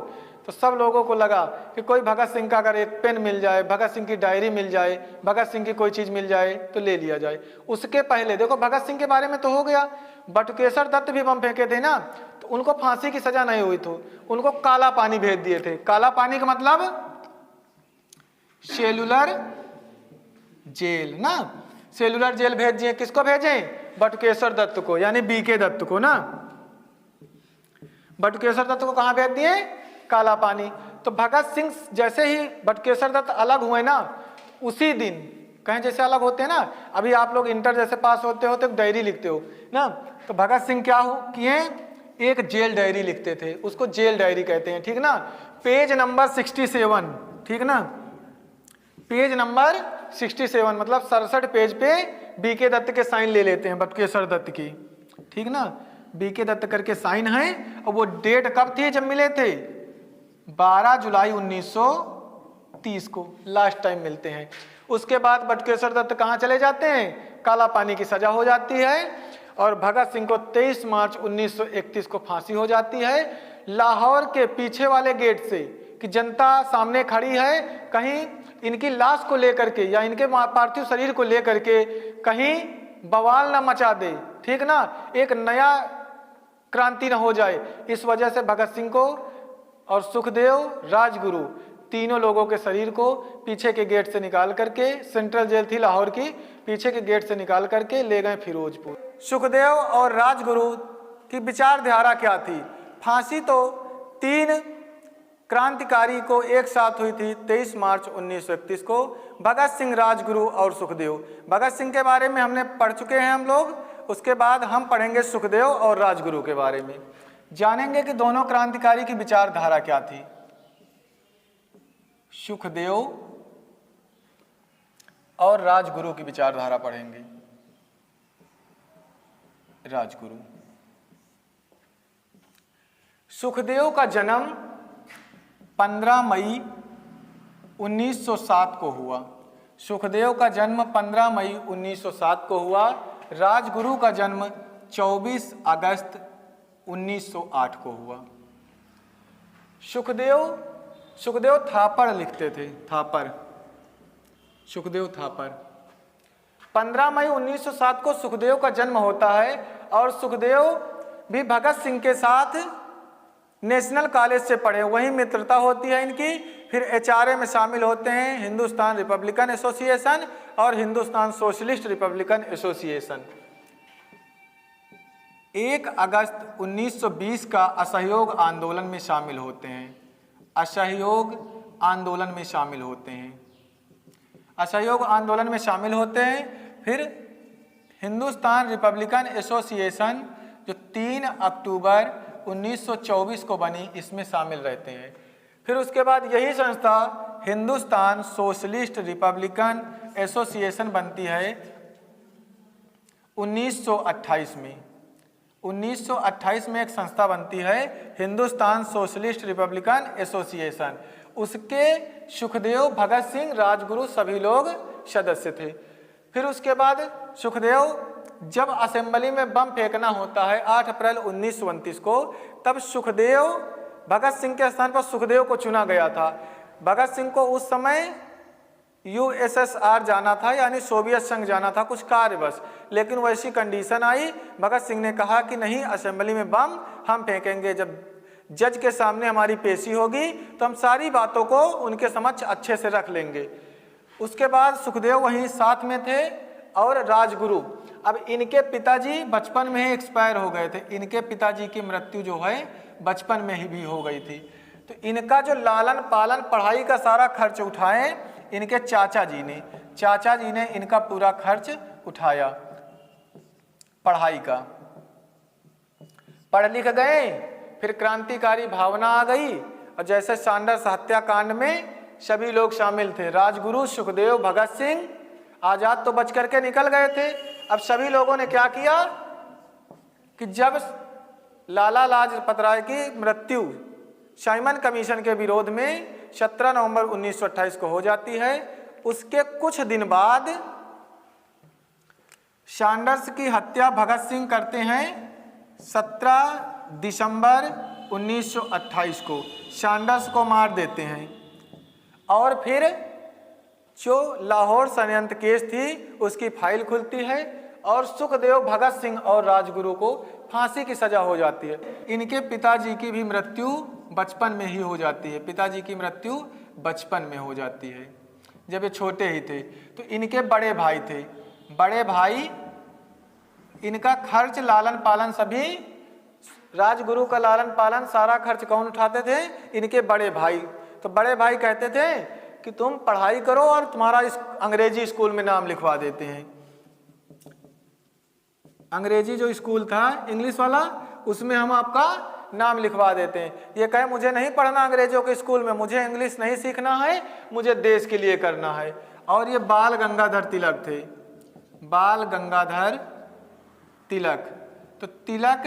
तो सब लोगों को लगा कि कोई भगत सिंह का अगर एक पेन मिल जाए, भगत सिंह की डायरी मिल जाए, भगत सिंह की कोई चीज मिल जाए तो ले लिया जाए। उसके पहले देखो भगत सिंह के बारे में तो हो गया, बटुकेश्वर दत्त भी बम फेंके थे ना, तो उनको फांसी की सजा नहीं हुई थी, उनको काला पानी भेज दिए थे। काला पानी का मतलब सेलुलर जेल ना, सेलुलर जेल भेज दिए। किसको भेजे, बटुकेश्वर दत्त को, यानी बीके दत्त को ना। बटुकेश्वर दत्त को कहां भेज दिए, काला पानी। तो भगत सिंह जैसे ही बटुकेश्वर दत्त अलग हुए ना, उसी दिन कहीं जैसे अलग होते हैं ना, अभी आप लोग इंटर जैसे पास होते हो तो एक डायरी लिखते हो ना, तो भगत सिंह क्या किए, एक जेल डायरी लिखते थे, उसको जेल डायरी कहते हैं, ठीक ना। पेज नंबर 67, ठीक ना, पेज नंबर 67 मतलब 67 पेज पे बीके दत्त के साइन ले लेते हैं, बटुकेश्वर दत्त की, ठीक ना, बीके दत्त करके साइन है। और वो डेट कब थी जब मिले थे, 12 जुलाई 1930 को लास्ट टाइम मिलते हैं। उसके बाद बटुकेश्वर दत्त कहाँ चले जाते हैं, काला पानी की सजा हो जाती है और भगत सिंह को 23 मार्च 1931 को फांसी हो जाती है। लाहौर के पीछे वाले गेट से कि जनता सामने खड़ी है, कहीं इनकी लाश को लेकर के या इनके पार्थिव शरीर को लेकर के कहीं बवाल ना मचा दे, ठीक ना, एक नया क्रांति ना हो जाए, इस वजह से भगत सिंह को और सुखदेव, राजगुरु तीनों लोगों के शरीर को पीछे के गेट से निकाल करके, सेंट्रल जेल थी लाहौर की, पीछे के गेट से निकाल करके ले गए फिरोजपुर। सुखदेव और राजगुरु की विचारधारा क्या थी, फांसी तो 3 क्रांतिकारी को एक साथ हुई थी 23 मार्च 1931 को, भगत सिंह, राजगुरु और सुखदेव। भगत सिंह के बारे में हमने पढ़ चुके हैं हम लोग, उसके बाद हम पढ़ेंगे सुखदेव और राजगुरु के बारे में, जानेंगे कि दोनों क्रांतिकारी की विचारधारा क्या थी। सुखदेव और राजगुरु की विचारधारा पढ़ेंगे। राजगुरु, सुखदेव का जन्म 15 मई 1907 को हुआ। सुखदेव का जन्म 15 मई 1907 को हुआ। राजगुरु का जन्म 24 अगस्त 1908 को हुआ। सुखदेव थापर लिखते थे, थापर, सुखदेव थापर। 15 मई 1907 को सुखदेव का जन्म होता है और सुखदेव भी भगत सिंह के साथ नेशनल कॉलेज से पढ़े, वहीं मित्रता होती है इनकी। फिर HRA में शामिल होते हैं, हिंदुस्तान रिपब्लिकन एसोसिएशन और हिंदुस्तान सोशलिस्ट रिपब्लिकन एसोसिएशन। 1 अगस्त 1920 का असहयोग आंदोलन में शामिल होते हैं, असहयोग आंदोलन में शामिल होते हैं, असहयोग आंदोलन में शामिल होते हैं। फिर हिंदुस्तान रिपब्लिकन एसोसिएशन जो 3 अक्टूबर 1924 को बनी, इसमें शामिल रहते हैं। फिर उसके बाद यही संस्था हिंदुस्तान सोशलिस्ट रिपब्लिकन एसोसिएशन बनती है 1928 में। 1928 में एक संस्था बनती है हिंदुस्तान सोशलिस्ट रिपब्लिकन एसोसिएशन, उसके सुखदेव, भगत सिंह, राजगुरु सभी लोग सदस्य थे। फिर उसके बाद सुखदेव जब असेंबली में बम फेंकना होता है 8 अप्रैल 1929 को, तब सुखदेव, भगत सिंह के स्थान पर सुखदेव को चुना गया था। भगत सिंह को उस समय USSR जाना था, यानी सोवियत संघ जाना था कुछ कार्यवश, लेकिन वैसी कंडीशन आई, भगत सिंह ने कहा कि नहीं, असेंबली में बम हम फेंकेंगे, जब जज के सामने हमारी पेशी होगी तो हम सारी बातों को उनके समक्ष अच्छे से रख लेंगे। उसके बाद सुखदेव वहीं साथ में थे और राजगुरु, अब इनके पिताजी बचपन में ही एक्सपायर हो गए थे, इनके पिताजी की मृत्यु जो है बचपन में ही भी हो गई थी। तो इनका जो लालन पालन, पढ़ाई का सारा खर्च उठाए इनके चाचा जी ने इनका पूरा खर्च उठाया पढ़ाई का। पढ़ लिख गए, फिर क्रांतिकारी भावना आ गई और जैसे सैंडर्स हत्याकांड में सभी लोग शामिल थे, राजगुरु, सुखदेव, भगत सिंह, आजाद तो बच करके निकल गए थे। अब सभी लोगों ने क्या किया कि जब लाला लाजपत राय की मृत्यु साइमन कमीशन के विरोध में 17 नवंबर 1928 को हो जाती है, उसके कुछ दिन बाद सैंडर्स की हत्या भगत सिंह करते हैं 17 दिसंबर 1928 को, सैंडर्स को मार देते हैं। और फिर जो लाहौर षड्यंत्र केस थी उसकी फाइल खुलती है और सुखदेव, भगत सिंह और राजगुरु को फांसी की सजा हो जाती है। इनके पिताजी की भी मृत्यु बचपन में ही हो जाती है, पिताजी की मृत्यु बचपन में हो जाती है जब ये छोटे ही थे। तो इनके बड़े भाई थे, बड़े भाई, इनका खर्च, लालन पालन सभी, राजगुरु का लालन पालन सारा खर्च कौन उठाते थे, इनके बड़े भाई। तो बड़े भाई कहते थे कि तुम पढ़ाई करो और तुम्हारा इस अंग्रेजी स्कूल में नाम लिखवा देते हैं। अंग्रेजी जो स्कूल था इंग्लिश वाला, उसमें हम आपका नाम लिखवा देते हैं। ये कहे मुझे नहीं पढ़ना अंग्रेजों के स्कूल में, मुझे इंग्लिश नहीं सीखना है, मुझे देश के लिए करना है। और ये बाल गंगाधर तिलक थे, बाल गंगाधर तिलक। तो तिलक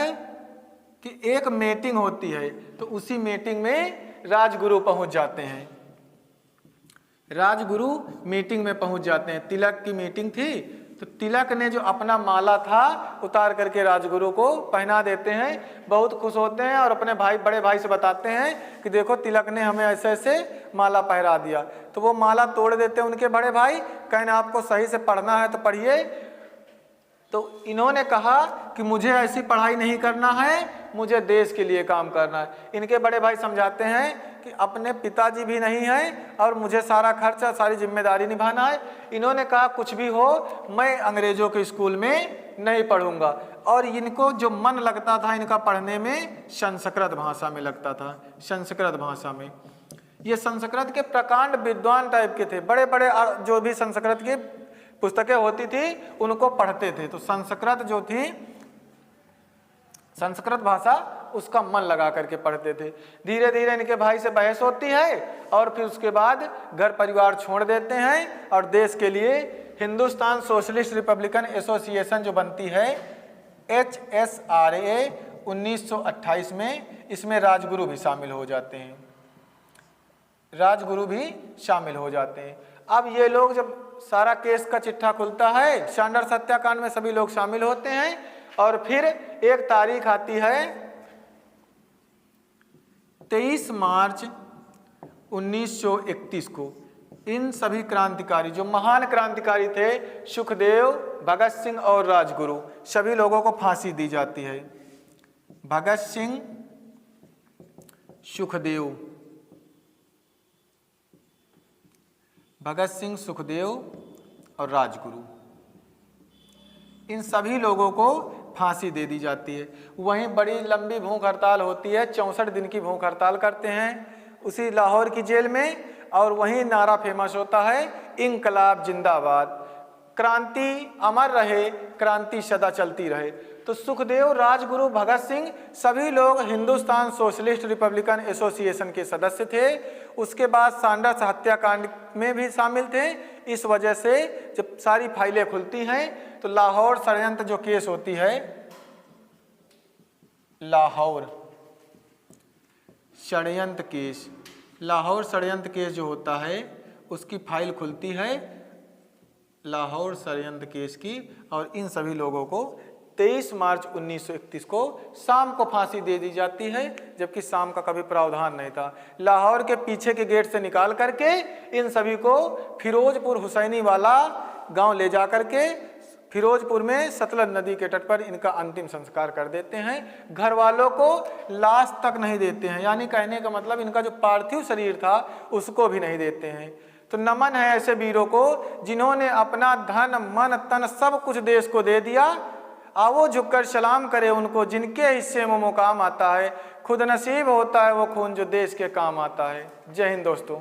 की एक मीटिंग होती है, तो उसी मीटिंग में राजगुरु पहुंच जाते हैं, राजगुरु मीटिंग में पहुंच जाते हैं। तिलक की मीटिंग थी, तो तिलक ने जो अपना माला था उतार करके राजगुरु को पहना देते हैं। बहुत खुश होते हैं और अपने भाई, बड़े भाई से बताते हैं कि देखो तिलक ने हमें ऐसे ऐसे माला पहरा दिया। तो वो माला तोड़ देते हैं उनके बड़े भाई, कहना आपको सही से पढ़ना है तो पढ़िए। तो इन्होंने कहा कि मुझे ऐसी पढ़ाई नहीं करना है, मुझे देश के लिए काम करना है। इनके बड़े भाई समझाते हैं कि अपने पिताजी भी नहीं हैं और मुझे सारा खर्चा, सारी जिम्मेदारी निभाना है। इन्होंने कहा कुछ भी हो, मैं अंग्रेजों के स्कूल में नहीं पढ़ूंगा। और इनको जो मन लगता था इनका पढ़ने में, संस्कृत भाषा में लगता था, संस्कृत भाषा में। ये संस्कृत के प्रकांड विद्वान टाइप के थे, बड़े बड़े जो भी संस्कृत की पुस्तकें होती थी उनको पढ़ते थे। तो संस्कृत जो थी, संस्कृत भाषा, उसका मन लगा करके पढ़ते थे। धीरे धीरे इनके भाई से बहस होती है और फिर उसके बाद घर परिवार छोड़ देते हैं और देश के लिए हिंदुस्तान सोशलिस्ट रिपब्लिकन एसोसिएशन जो बनती है, HSRA 1928 में, इसमें राजगुरु भी शामिल हो जाते हैं, राजगुरु भी शामिल हो जाते हैं। अब ये लोग जब सारा केस का चिट्ठा खुलता है, सैंडर्स हत्याकांड में सभी लोग शामिल होते हैं और फिर एक तारीख आती है 23 मार्च 1931 को। इन सभी क्रांतिकारी, जो महान क्रांतिकारी थे, सुखदेव, भगत सिंह और राजगुरु, सभी लोगों को फांसी दी जाती है। भगत सिंह, सुखदेव, भगत सिंह, सुखदेव और राजगुरु, इन सभी लोगों को फांसी दे दी जाती है। वहीं बड़ी लंबी भूख हड़ताल होती है, 64 दिन की भूख हड़ताल करते हैं उसी लाहौर की जेल में। और वहीं नारा फेमस होता है, इंकलाब जिंदाबाद, क्रांति अमर रहे, क्रांति सदा चलती रहे। तो सुखदेव, राजगुरु, भगत सिंह सभी लोग हिंदुस्तान सोशलिस्ट रिपब्लिकन एसोसिएशन के सदस्य थे। उसके बाद सैंडर्स हत्याकांड में भी शामिल थे। इस वजह से जब सारी फाइलें खुलती हैं तो लाहौर षड्यंत्र जो केस होती है, लाहौर षड्यंत्र केस, लाहौर षड्यंत्र केस जो होता है उसकी फाइल खुलती है, लाहौर षड्यंत्र केस की। और इन सभी लोगों को 23 मार्च 1931 को शाम को फांसी दे दी जाती है, जबकि शाम का कभी प्रावधान नहीं था। लाहौर के पीछे के गेट से निकाल करके इन सभी को फिरोजपुर हुसैनी वाला गांव ले जा करके फिरोजपुर में सतलज नदी के तट पर इनका अंतिम संस्कार कर देते हैं। घर वालों को लाश तक नहीं देते हैं, यानी कहने का मतलब इनका जो पार्थिव शरीर था उसको भी नहीं देते हैं। तो नमन है ऐसे वीरों को जिन्होंने अपना धन, मन, तन सब कुछ देश को दे दिया। आओ झुककर सलाम करे उनको जिनके हिस्से में मुकाम आता है। खुद नसीब होता है वो खून जो देश के काम आता है। जय हिंद दोस्तों।